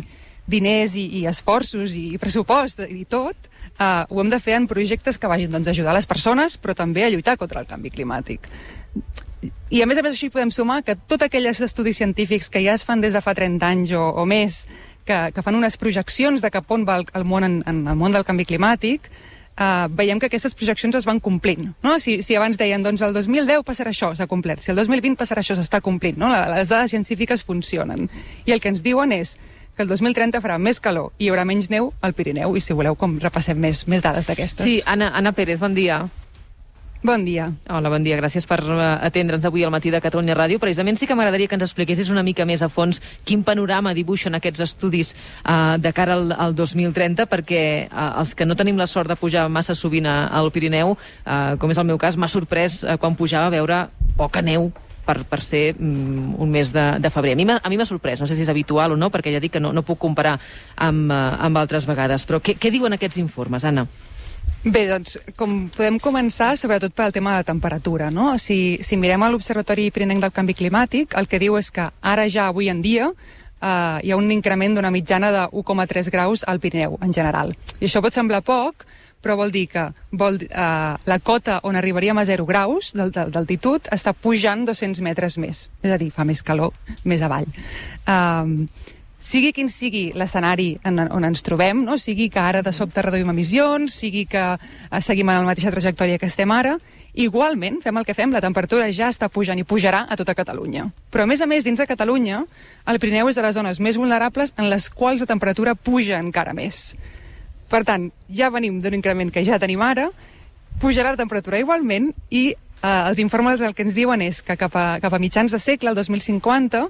diners i esforços i pressupost i tot, ho hem de fer en projectes que vagin a ajudar les persones, però també a lluitar contra el canvi climàtic. I a més així podem sumar que tots aquells estudis científics que ja es fan des de fa 30 anys o més, que fan unes projeccions de cap on va el món en el món del canvi climàtic, veiem que aquestes projeccions es van complint. No? Si abans deien, doncs el 2010 passarà això, s'ha complert. Si el 2020 passarà això, s'està complint. No? Les dades científiques funcionen. I el que ens diuen és que el 2030 farà més calor i hi haurà menys neu al Pirineu, i si voleu repassem més dades d'aquestes. Sí, Anna Pérez, bon dia. Bon dia. Hola, bon dia. Gràcies per atendre'ns avui al matí de Catalunya Ràdio. Precisament sí que m'agradaria que ens expliquessis una mica més a fons quin panorama dibuixen aquests estudis de cara al 2030, perquè els que no tenim la sort de pujar massa sovint al Pirineu, com és el meu cas, m'ha sorprès quan pujava a veure poca neu per ser un mes de febrer. A mi m'ha sorprès, no sé si és habitual o no, perquè ja dic que no puc comparar amb altres vegades. Però què diuen aquests informes, Anna? Bé, doncs, com podem començar, sobretot pel tema de la temperatura, no? Si mirem a l'Observatori Pirinenc del Canvi Climàtic, el que diu és que ara ja, avui en dia, hi ha un increment d'una mitjana de 1,3 graus al Pirineu, en general. I això pot semblar poc, però vol dir que la cota on arribaríem a 0 graus d'altitud està pujant 200 metres més. És a dir, fa més calor més avall. Sigui quin sigui l'escenari on ens trobem, no? Sigui que ara de sobte reduïm emissions, sigui que seguim en la mateixa trajectòria que estem ara, igualment, fem el que fem, la temperatura ja està pujant i pujarà a tota Catalunya. Però a més, dins de Catalunya, el Pirineu és de les zones més vulnerables en les quals la temperatura puja encara més. Per tant, ja venim d'un increment que ja tenim ara, pujarà la temperatura igualment i els informes el que ens diuen és que cap a mitjans de segle, el 2050,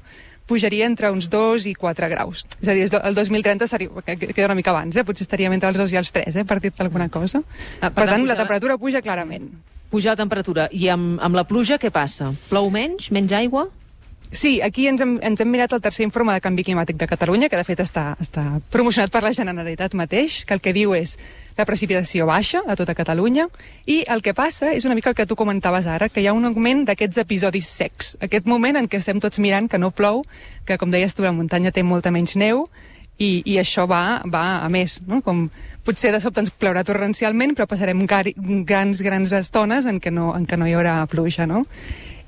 pujaria entre uns 2 i 4 graus. És a dir, el 2030 queda una mica abans, potser estaríem entre els 2 i els 3, per dir-te alguna cosa. Per tant, la temperatura puja clarament. Puja la temperatura. I amb la pluja què passa? Plou menys? Menys aigua? Sí, aquí ens hem mirat el tercer informe de canvi climàtic de Catalunya, que de fet està promocionat per la Generalitat mateix, que el que diu és la precipitació baixa a tota Catalunya, i el que passa és una mica el que tu comentaves ara, que hi ha un augment d'aquests episodis secs. Aquest moment en què estem tots mirant que no plou, que com deies tu, la muntanya té molta menys neu, i això va a més, no? Com potser de sobte ens plourà torrencialment, però passarem grans estones en què no hi haurà pluja, no?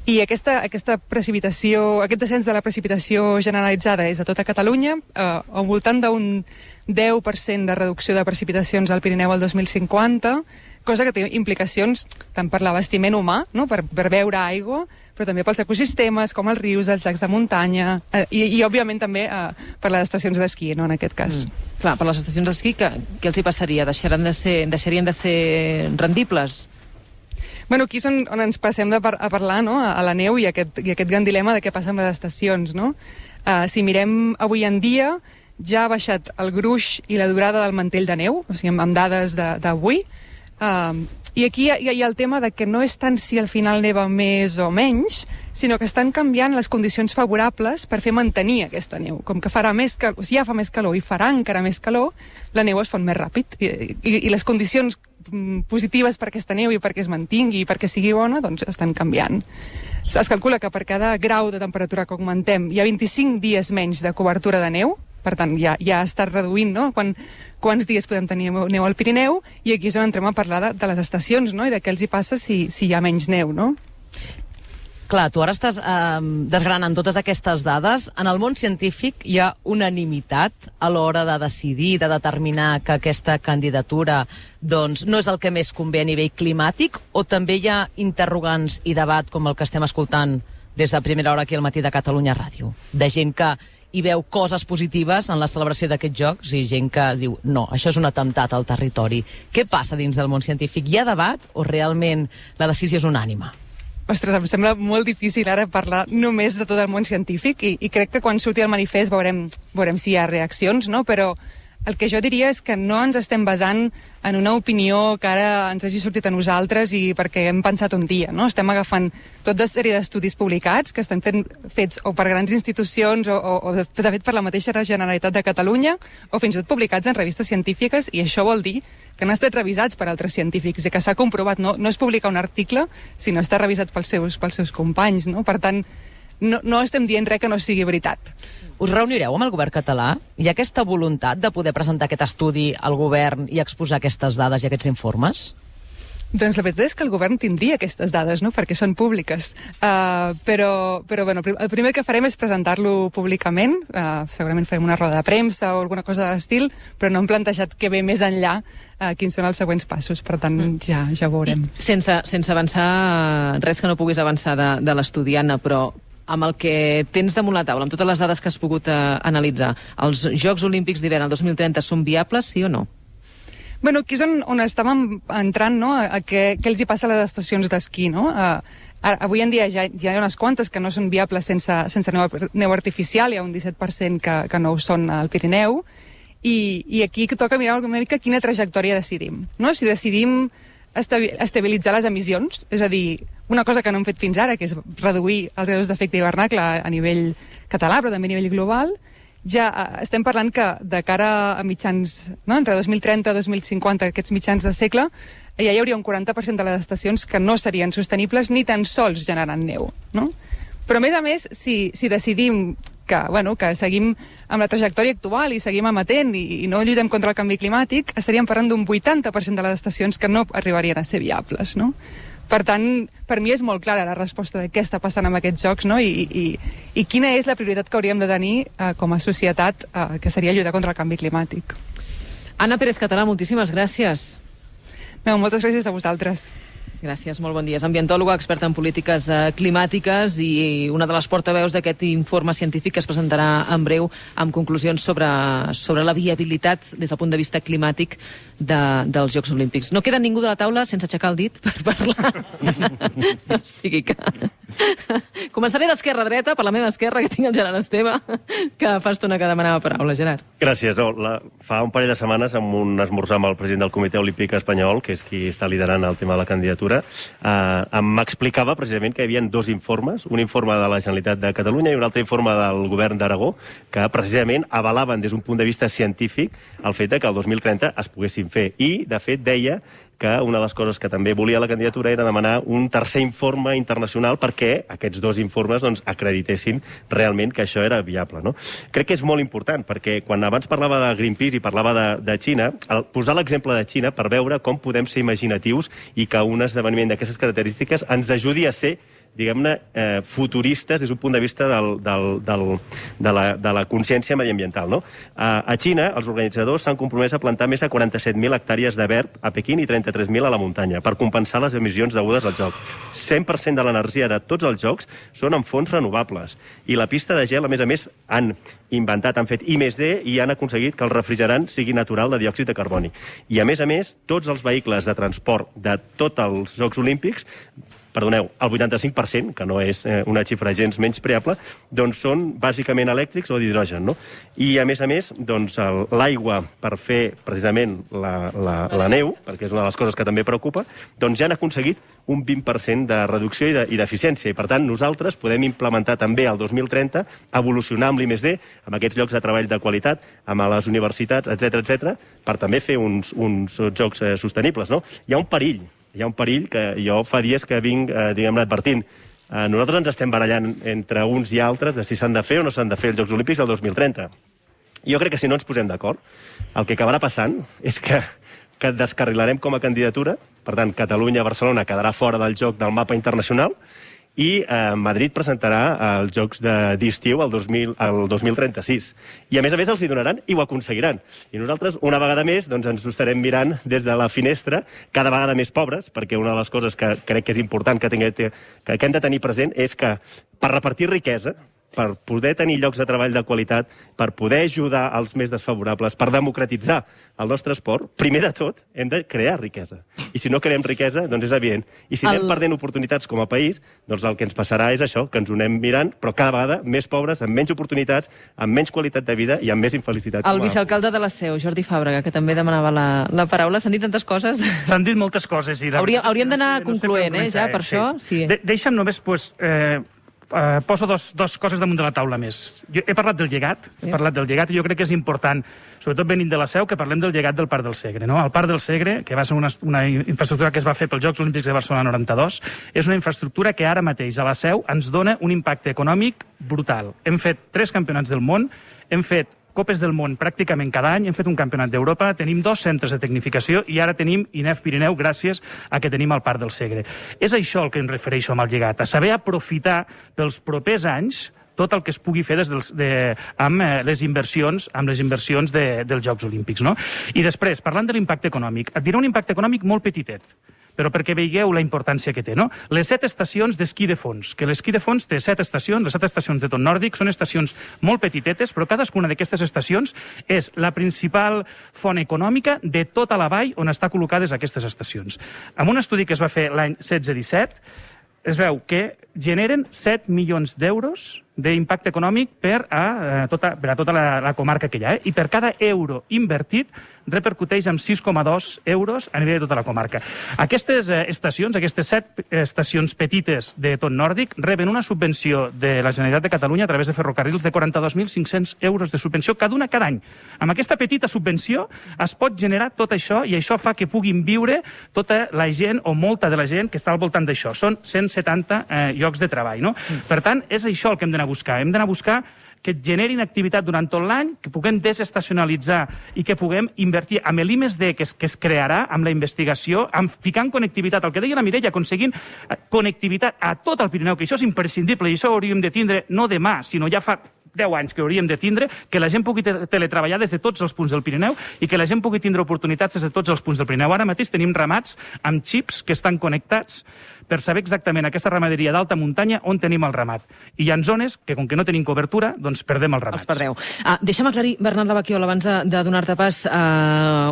I aquesta precipitació, aquest descens de la precipitació generalitzada és a tota Catalunya, al voltant d'un 10% de reducció de precipitacions al Pirineu al 2050, cosa que té implicacions tant per l'abastiment humà, no? per beure aigua, però també pels ecosistemes, com els rius, els llacs de muntanya, i òbviament també per les estacions d'esquí, no? En aquest cas. Clar, per les estacions d'esquí, què els hi passaria? Deixarien de ser rendibles? Bueno, aquí és on ens passem a parlar, no? A la neu i aquest gran dilema de què passa amb les estacions, no? Si mirem avui en dia, ja ha baixat el gruix i la durada del mantell de neu, o sigui, amb dades d'avui, i aquí hi ha el tema de que no és tant si al final neva més o menys, sinó que estan canviant les condicions favorables per fer mantenir aquesta neu. Com que farà més calor, si ja fa més calor i farà encara més calor, la neu es fon més ràpid. I les condicions positives per aquesta neu i perquè es mantingui i perquè sigui bona, doncs estan canviant. Es calcula que per cada grau de temperatura que augmentem hi ha 25 dies menys de cobertura de neu, per tant ja està reduint, no? Quants dies podem tenir neu al Pirineu, i aquí és on entrem a parlar de les estacions, no? I de què els hi passa si hi ha menys neu, no? Clar, tu ara estàs desgranant totes aquestes dades. En el món científic hi ha unanimitat a l'hora de decidir, de determinar que aquesta candidatura doncs, no és el que més convé a nivell climàtic, o també hi ha interrogants i debat com el que estem escoltant des de primera hora aquí al Matí de Catalunya Ràdio, de gent que hi veu coses positives en la celebració d'aquests jocs i gent que diu, no, això és un atemptat al territori. Què passa dins del món científic? Hi ha debat o realment la decisió és unànime? Ostres, em sembla molt difícil ara parlar només de tot el món científic i crec que quan surti el manifest veurem si hi ha reaccions, no? Però el que jo diria és que no ens estem basant en una opinió que ara ens hagi sortit a nosaltres i perquè hem pensat un dia, no? Estem agafant tota sèrie d'estudis publicats que estan fets o per grans institucions o de fet per la mateixa Generalitat de Catalunya o fins i tot publicats en revistes científiques, i això vol dir que han estat revisats per altres científics i que s'ha comprovat, no es publica un article, sinó està revisat pels seus companys, no? Per tant, no estem dient res que no sigui veritat. Us reunireu amb el govern català? Hi ha aquesta voluntat de poder presentar aquest estudi al govern i exposar aquestes dades i aquests informes? Doncs la veritat és que el govern tindria aquestes dades, no? Perquè són públiques. Però bueno, el primer que farem és presentar-lo públicament. Segurament farem una roda de premsa o alguna cosa de l'estil, però no hem plantejat que ve més enllà quins són els següents passos. Per tant, ja ho veurem. Sense avançar res que no puguis avançar de l'estudi, Anna, però amb el que tens damunt la taula, amb totes les dades que has pogut analitzar, els Jocs Olímpics d'hivern el 2030 són viables, sí o no? Bueno, aquí és on estàvem entrant, no?, a què els hi passa a les estacions d'esquí, no? Avui en dia ja hi ha unes quantes que no són viables sense neu artificial, hi ha un 17% que no ho són al Pirineu, i aquí toca mirar una mica quina trajectòria decidim, no? Si decidim estabilitzar les emissions, és a dir, una cosa que no hem fet fins ara, que és reduir els gasos d'efecte hivernacle a nivell català, però també a nivell global, ja estem parlant que de cara a mitjans, no?, entre 2030 i 2050, aquests mitjans de segle, ja hi hauria un 40% de les estacions que no serien sostenibles ni tan sols generant neu, no? Però, a més, si decidim que seguim amb la trajectòria actual i seguim emetent i no lluitem contra el canvi climàtic, estaríem parlant d'un 80% de les estacions que no arribarien a ser viables, no? Per tant, per mi és molt clara la resposta de què està passant amb aquests jocs, no? I quina és la prioritat que hauríem de tenir com a societat, que seria lluitar contra el canvi climàtic. Anna Pérez Català, moltíssimes gràcies. No, moltes gràcies a vosaltres. Gràcies, molt bon dia. És ambientòloga, experta en polítiques climàtiques i una de les portaveus d'aquest informe científic que es presentarà en breu amb conclusions sobre la viabilitat des del punt de vista climàtic dels Jocs Olímpics. No queda ningú de la taula sense aixecar el dit per parlar. O sigui que... Començaré d'esquerra a dreta, per la meva esquerra, que tinc el Gerard Esteve, que fa estona que demanava paraula. Gerard. Gràcies. Fa un parell de setmanes, amb un esmorzar amb el president del Comitè Olímpic Espanyol, que és qui està liderant el tema de la candidatura, m'explicava precisament que hi havia dos informes, un informe de la Generalitat de Catalunya i un altre informe del govern d'Aragó, que precisament avalaven des d'un punt de vista científic el fet que el 2030 es poguessin fer. I, de fet, deia que una de les coses que també volia la candidatura era demanar un tercer informe internacional perquè aquests dos informes acreditessin realment que això era viable, no? Crec que és molt important, perquè quan abans parlava de Greenpeace i parlava de Xina, posar l'exemple de Xina per veure com podem ser imaginatius i que un esdeveniment d'aquestes característiques ens ajudi a ser, diguem-ne, futuristes des d'un punt de vista de la consciència mediambiental, no? A Xina, els organitzadors s'han compromès a plantar més de 47.000 hectàrees de verd a Pequín i 33.000 a la muntanya per compensar les emissions degudes al joc. 100% de l'energia de tots els jocs són en fonts renovables. I la pista de gel, a més, han inventat, han fet I+D i han aconseguit que el refrigerant sigui natural de diòxid de carboni. I, a més, tots els vehicles de transport de tots els Jocs Olímpics, perdoneu, el 85%, que no és una xifra gens menyspreable, doncs són bàsicament elèctrics o d'hidrogen, no? I, a més, doncs l'aigua per fer precisament la neu, perquè és una de les coses que també preocupa, doncs ja han aconseguit un 20% de reducció i d'eficiència. I, per tant, nosaltres podem implementar també el 2030, evolucionar amb l'I+D, amb aquests llocs de treball de qualitat, amb les universitats, etc., per també fer uns jocs sostenibles, no? Hi ha un perill que jo fa dies que vinc, diguem-ne, advertint. Nosaltres ens estem barallant entre uns i altres de si s'han de fer o no s'han de fer els Jocs Olímpics el 2030. Jo crec que si no ens posem d'acord, el que acabarà passant és que descarrilarem com a candidatura per tant, Catalunya-Barcelona quedarà fora del joc del mapa internacional, i Madrid presentarà els Jocs d'Estiu el 2036. I a més els hi donaran i ho aconseguiran. I nosaltres, una vegada més, ens ho estarem mirant des de la finestra, cada vegada més pobres, perquè una de les coses que crec que és important que hem de tenir present és que per repartir riquesa, per poder tenir llocs de treball de qualitat, per poder ajudar els més desfavorables, per democratitzar el nostre esport, primer de tot hem de crear riquesa. I si no creem riquesa, doncs és evident. I si anem perdent oportunitats com a país, doncs el que ens passarà és això, que ens ho anem mirant, però cada vegada més pobres, amb menys oportunitats, amb menys qualitat de vida i amb més infelicitat. El vicealcalde de la Seu, Jordi Fàbrega, que també demanava la paraula. S'han dit tantes coses. S'han dit moltes coses. Hauríem d'anar concloent, ja, per això. Deixa'm només, poso dos coses damunt de la taula més. He parlat del llegat, i jo crec que és important, sobretot venint de la Seu, que parlem del llegat del Parc del Segre. El Parc del Segre, que va ser una infraestructura que es va fer pels Jocs Olímpics de Barcelona 92, és una infraestructura que ara mateix a la Seu ens dona un impacte econòmic brutal. Hem fet 3 campionats del món, hem fet Copes del món pràcticament cada any, hem fet un campionat d'Europa, tenim 2 centres de tecnificació i ara tenim INEF Pirineu gràcies a que tenim el Parc del Segre. És això el que em refereixo amb el llegat, a saber aprofitar pels propers anys tot el que es pugui fer amb les inversions dels Jocs Olímpics. I després, parlant de l'impacte econòmic, et diré un impacte econòmic molt petitet, però perquè veieu la importància que té. Les 7 estacions d'esquí de fons, que l'esquí de fons té 7 estacions, les 7 estacions de tot nòrdic, són estacions molt petitetes, però cadascuna d'aquestes estacions és la principal font econòmica de tota la vall on està col·locades aquestes estacions. Amb un estudi que es va fer l'any 16-17, es veu que generen 7 milions d'euros d'impacte econòmic per a tota la comarca que hi ha. I per cada euro invertit repercuteix en 6,2 euros a nivell de tota la comarca. Aquestes estacions, aquestes 7 estacions petites de tot nòrdic, reben una subvenció de la Generalitat de Catalunya a través de ferrocarrils de 42.500 euros de subvenció cada any. Amb aquesta petita subvenció es pot generar tot això i això fa que puguin viure tota la gent o molta de la gent que està al voltant d'això. Són 170 llocs de treball. Per tant, és això el que hem d'anar a buscar. Hem d'anar a buscar que et generin activitat durant tot l'any, que puguem desestacionalitzar i que puguem invertir amb l'I+D que es crearà, amb la investigació, ficant connectivitat, el que deia la Mireia, aconseguint connectivitat a tot el Pirineu, que això és imprescindible i això ho hauríem de tindre no demà, sinó ja fa 10 anys que hauríem de tindre, que la gent pugui teletreballar des de tots els punts del Pirineu i que la gent pugui tindre oportunitats des de tots els punts del Pirineu. Ara mateix tenim ramats amb xips que estan connectats per saber exactament aquesta ramaderia d'alta muntanya on tenim el ramat. I hi ha zones que, com que no tenim cobertura, doncs perdem els ramats. Els perdeu. Deixa'm aclarir, Bernat Lavaquiol, abans de donar-te pas,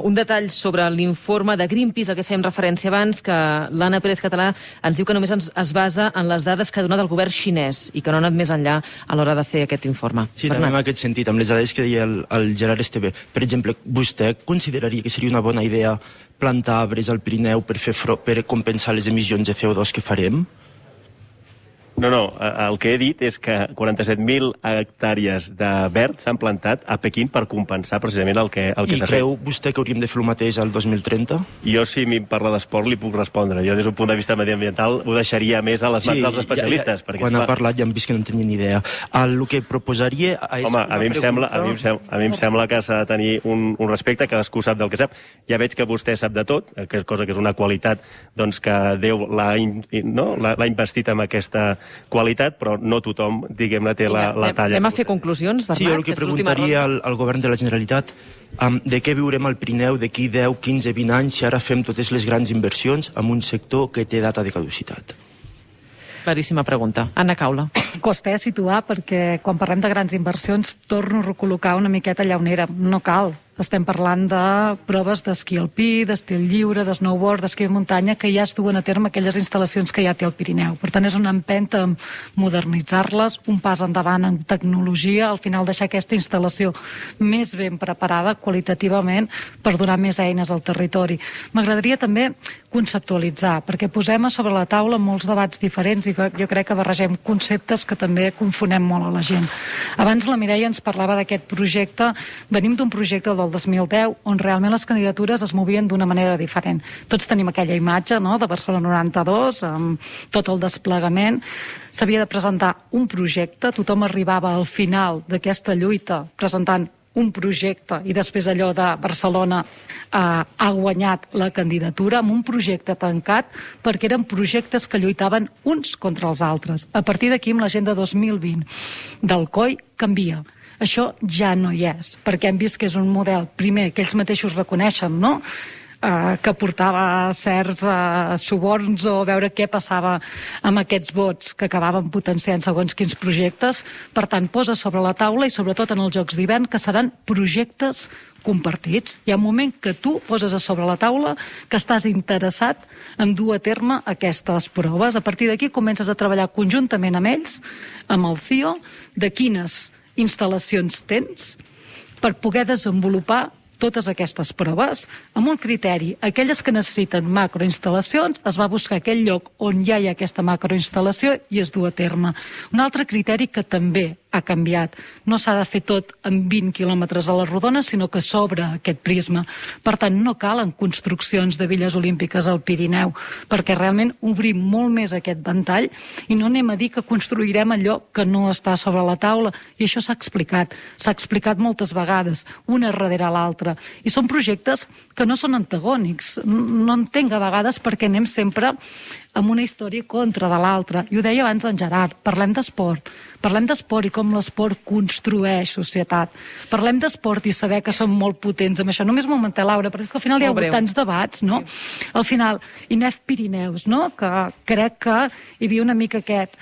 un detall sobre l'informe de Greenpeace, a què fèiem referència abans, que l'Anna Pérez Català ens diu que només es basa en les dades que ha donat el govern xinès i que no ha anat més enllà a l'hora de fer aquest informe. Sí, també en aquest sentit, amb les dades que deia el Gerard Esteve. Per exemple, vostè consideraria que seria una bona idea plantar arbres al Pirineu per compensar les emissions de CO2 que farem? No, el que he dit és que 47.000 hectàrees de verd s'han plantat a Pequín per compensar precisament el que s'ha fet. I creu vostè que hauríem de fer el mateix al 2030? Jo, si a mi em parla d'esport, li puc respondre. Jo, des d'un punt de vista mediambiental, ho deixaria més a les mans dels especialistes. Quan ha parlat ja hem vist que no en tenia ni idea. El que proposaria és a mi em sembla que s'ha de tenir un respecte, cadascú sap del que sap. Ja veig que vostè sap de tot, cosa que és una qualitat que Déu l'ha investit amb aquesta qualitat, però no tothom, diguem-ne, té la talla. Anem a fer conclusions, Bernat? Sí, jo el que preguntaria al govern de la Generalitat, de què viurem al Pirineu d'aquí 10, 15, 20 anys si ara fem totes les grans inversions en un sector que té data de caducitat? Claríssima pregunta. Anna Caula. Costa situar perquè quan parlem de grans inversions torno a recol·locar una miqueta allà on érem. No cal. Estem parlant de proves d'esquí alpí, d'estil lliure, de snowboard, d'esquí de muntanya, que ja es duen a terme aquelles instal·lacions que ja té el Pirineu. Per tant, és una empenta en modernitzar-les, un pas endavant en tecnologia, al final deixar aquesta instal·lació més ben preparada qualitativament per donar més eines al territori. M'agradaria també conceptualitzar, perquè posem a sobre la taula molts debats diferents i jo crec que barregem conceptes que també confonem molt a la gent. Abans la Mireia ens parlava d'aquest projecte, venim d'un projecte del 2010, on realment les candidatures es movien d'una manera diferent. Tots tenim aquella imatge de Barcelona 92, amb tot el desplegament. S'havia de presentar un projecte, tothom arribava al final d'aquesta lluita presentant un projecte, i després allò de Barcelona ha guanyat la candidatura amb un projecte tancat perquè eren projectes que lluitaven uns contra els altres. A partir d'aquí, amb l'agenda 2020 del COI, canvia. Això ja no hi és, perquè hem vist que és un model, primer, que ells mateixos reconeixen, no?, que portava certs suborns o veure què passava amb aquests vots que acabaven potenciant segons quins projectes. Per tant, posa sobre la taula, i sobretot en els Jocs d'hivern, que seran projectes compartits. Hi ha un moment que tu poses a sobre la taula que estàs interessat en dur a terme aquestes proves. A partir d'aquí comences a treballar conjuntament amb ells, amb el CIO, de quines instal·lacions tens per poder desenvolupar totes aquestes proves amb un criteri. Aquelles que necessiten macroinstal·lacions, es va buscar aquell lloc on ja hi ha aquesta macroinstal·lació i es du a terme. Un altre criteri que també ha canviat. No s'ha de fer tot amb 20 quilòmetres a la rodona, sinó que s'obre aquest prisma. Per tant, no calen construccions de villes olímpiques al Pirineu, perquè realment obrim molt més aquest ventall i no anem a dir que construirem allò que no està sobre la taula. I això s'ha explicat moltes vegades, una darrere l'altra. I són projectes que no són antagònics. No entenc a vegades perquè anem sempre amb una història contra de l'altra. I ho deia abans en Gerard, parlem d'esport i com l'esport construeix societat. Parlem d'esport i saber que som molt potents amb això. Només un momentet, Laura, perquè és que al final hi ha hagut tants debats, no? Al final, INEF Pirineus, no?, que crec que hi havia una mica aquest...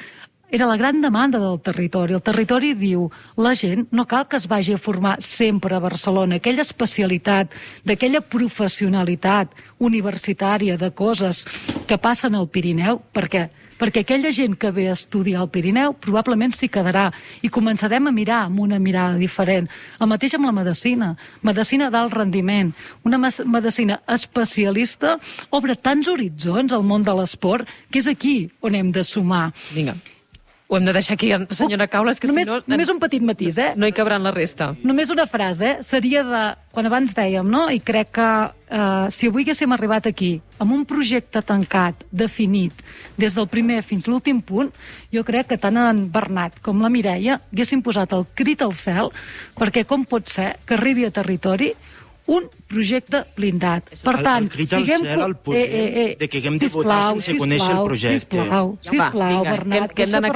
Era la gran demanda del territori. El territori diu, la gent no cal que es vagi a formar sempre a Barcelona. Aquella especialitat, d'aquella professionalitat universitària de coses que passen al Pirineu, perquè aquella gent que ve a estudiar al Pirineu probablement s'hi quedarà i començarem a mirar amb una mirada diferent. El mateix amb la medicina d'alt rendiment. Una medicina especialista obre tants horitzons al món de l'esport que és aquí on hem de sumar. Vinga. Ho hem de deixar aquí, senyora Caules, que només, si no... Només un petit matís, No hi cabran la resta. Només una frase, seria de... Quan abans dèiem, no?, i crec que si avui haguéssim arribat aquí amb un projecte tancat, definit, des del primer fins l'últim punt, jo crec que tant en Bernat com la Mireia haguessin posat el crit al cel, perquè com pot ser que arribi a territori un projecte blindat. Per tant, el crit al cel al posem de que haguem de votar sense conèixer el projecte. Sisplau, Bernat, que hem d'anar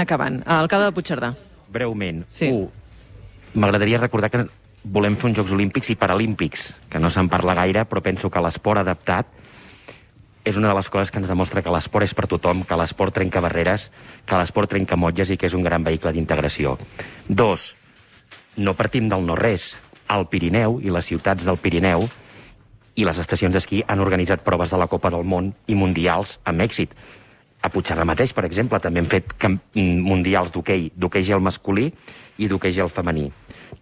acabant. Alcalde de Puigcerdà. Breument. M'agradaria recordar que volem fer uns Jocs Olímpics i Paralímpics, que no se'n parla gaire, però penso que l'esport adaptat és una de les coses que ens demostra que l'esport és per tothom, que l'esport trenca barreres, que l'esport trenca motlles i que és un gran vehicle d'integració. 2. No partim del no-res. El Pirineu i les ciutats del Pirineu i les estacions d'esquí han organitzat proves de la Copa del Món i mundials amb èxit. A Puigcerdà mateix, per exemple, també hem fet mundials d'hoquei gel masculí i d'hoquei gel femení.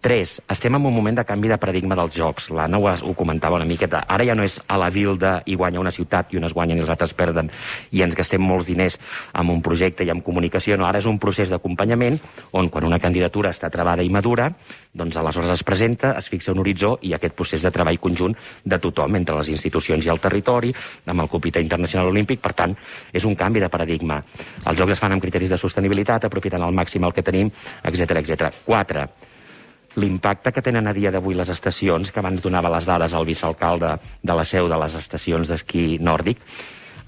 3. Estem en un moment de canvi de paradigma dels jocs. L'Anna ho comentava una miqueta. Ara ja no és a la Vilda i guanya una ciutat i unes guanyen i els altres perden i ens gastem molts diners amb un projecte i amb comunicació. No, ara és un procés d'acompanyament on quan una candidatura està travada i madura, doncs aleshores es presenta, es fixa un horitzó i aquest procés de treball conjunt de tothom, entre les institucions i el territori, amb el Comitè Internacional Olímpic. Per tant, és un canvi de paradigma. Els jocs es fan amb criteris de sostenibilitat, aprofitant al màxim el que tenim, etc. 4. L'impacte que tenen a dia d'avui les estacions, que abans donava les dades al vicealcalde de la seu de les estacions d'esquí nòrdic,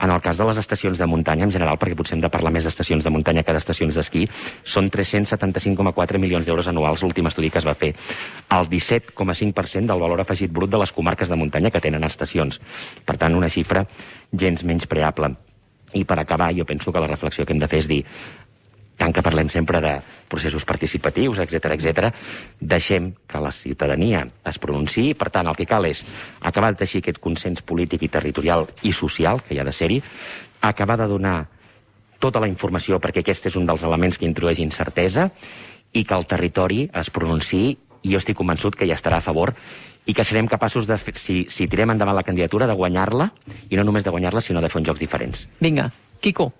en el cas de les estacions de muntanya en general, perquè potser hem de parlar més d'estacions de muntanya que d'estacions d'esquí, són 375,4 milions d'euros anuals l'últim estudi que es va fer. El 17,5% del valor afegit brut de les comarques de muntanya que tenen estacions. Per tant, una xifra gens menyspreable. I per acabar, jo penso que la reflexió que hem de fer és dir, tant que parlem sempre de processos participatius, etc., deixem que la ciutadania es pronunciï. Per tant, el que cal és acabar de teixir aquest consens polític i territorial i social, que hi ha de ser-hi, acabar de donar tota la informació, perquè aquest és un dels elements que introdueix incertesa, i que el territori es pronunciï, i jo estic convençut que hi estarà a favor, i que serem capaços, de si tirem endavant la candidatura, de guanyar-la, i no només de guanyar-la, sinó de fer uns jocs diferents. Vinga, Quico.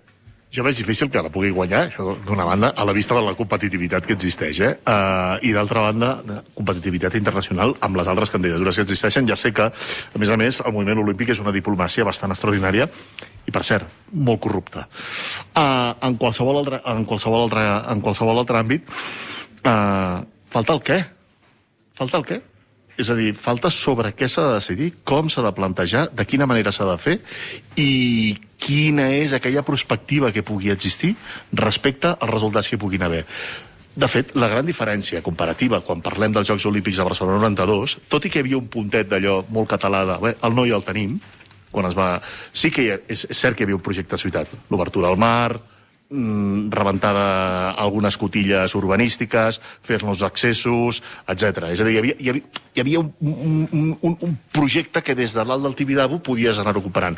Jo veig difícil que la pugui guanyar, això d'una banda, a la vista de la competitivitat que existeix, i d'altra banda, competitivitat internacional amb les altres candidatures que existeixen. Ja sé que, a més, el moviment olímpic és una diplomàcia bastant extraordinària i, per cert, molt corrupta. En qualsevol altre àmbit, falta el què. Falta el què? És a dir, falta sobre què s'ha de decidir, com s'ha de plantejar, de quina manera s'ha de fer i quina és aquella perspectiva que pugui existir respecte als resultats que puguin haver. De fet, la gran diferència comparativa quan parlem dels Jocs Olímpics de Barcelona 92, tot i que hi havia un puntet d'allò molt català de el no i el tenim, quan es va... Sí que és cert que hi havia un projecte de ciutat, l'obertura al mar, rebentada algunes cotilles urbanístiques, fer-nos accessos, etc. És a dir, hi havia un projecte que des de l'alt del Tibidabo podies anar recuperant.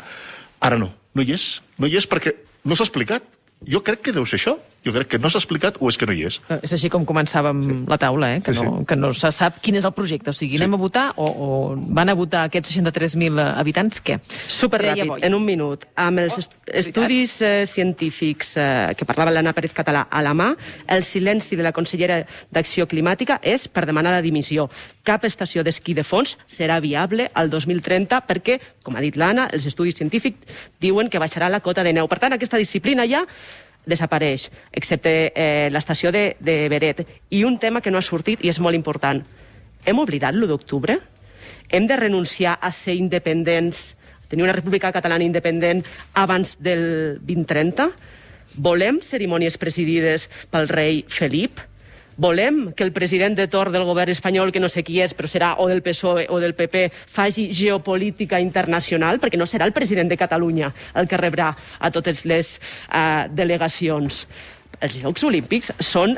Ara no hi és. No hi és perquè no s'ha explicat. Jo crec que deu ser això. Jo crec que no s'ha explicat o és que no hi és. És així com començàvem la taula, que no se sap quin és el projecte. O sigui, anem a votar o van a votar aquests 63.000 habitants, què? Superràpid, en un minut. Amb els estudis científics que parlava l'Anna Pérez Català a la mà, el silenci de la consellera d'Acció Climàtica és per demanar la dimissió. Cap estació d'esquí de fons serà viable al 2030 perquè, com ha dit l'Anna, els estudis científics diuen que baixarà la cota de neu. Per tant, aquesta disciplina ja desapareix, excepte l'estació de Beret. I un tema que no ha sortit i és molt important. Hem oblidat l'1 d'octubre? Hem de renunciar a ser independents, tenir una república catalana independent abans del 2030? Volem cerimònies presidides pel rei Felip? Volem que el president de torn del govern espanyol, que no sé qui és, però serà o del PSOE o del PP, faci geopolítica internacional? Perquè no serà el president de Catalunya el que rebrà a totes les delegacions. Els Jocs Olímpics són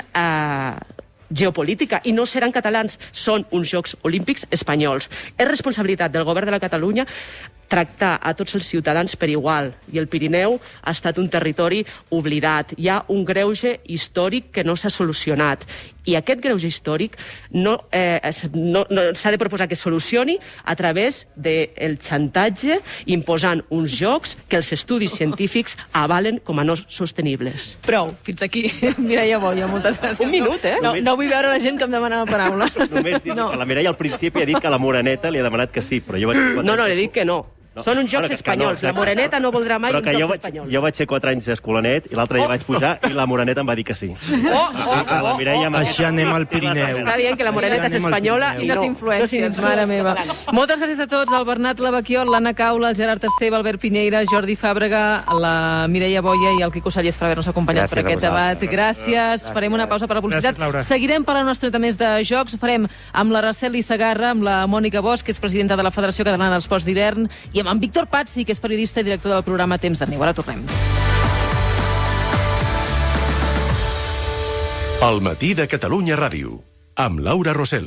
geopolítica i no seran catalans, són uns Jocs Olímpics espanyols. És responsabilitat del govern de la Catalunya tractar a tots els ciutadans per igual, i el Pirineu ha estat un territori oblidat. Hi ha un greuge històric que no s'ha solucionat, i aquest greuge històric s'ha de proposar que es solucioni a través del xantatge, imposant uns jocs que els estudis científics avalen com a no sostenibles. Prou, fins aquí. Mireia Boia, moltes gràcies. Un minut, No vull veure la gent que em demana la paraula. Només dic que la Mireia al principi ha dit que la Moreneta li ha demanat que sí, però jo vaig... No, li dic que no. Són uns jocs espanyols. La Moreneta no voldrà mai uns jocs espanyols. Jo vaig ser 4 anys d'escolanet i l'altre dia vaig pujar i la Moreneta em va dir que sí. Així anem al Pirineu. Està dient que la Moreneta és espanyola i no s'influències, mare meva. Moltes gràcies a tots, el Bernat Lavaquiol, l'Anna Caula, el Gerard Esteve, Albert Piñeira, Jordi Fàbrega, la Mireia Boia i el Quico Sallés per haver-nos acompanyat per aquest debat. Gràcies. Farem una pausa per la publicitat. Seguirem parlant una estona més de jocs. Farem amb la Raceli Segarra, amb la Mònica Bosch, que és presidenta de la Federació Catalana dels Esports d'Hivern, i amb en Víctor Pazzi, que és periodista i director del programa Temps de Neu. Ara tornem. El matí de Catalunya Ràdio, amb Laura Rosell.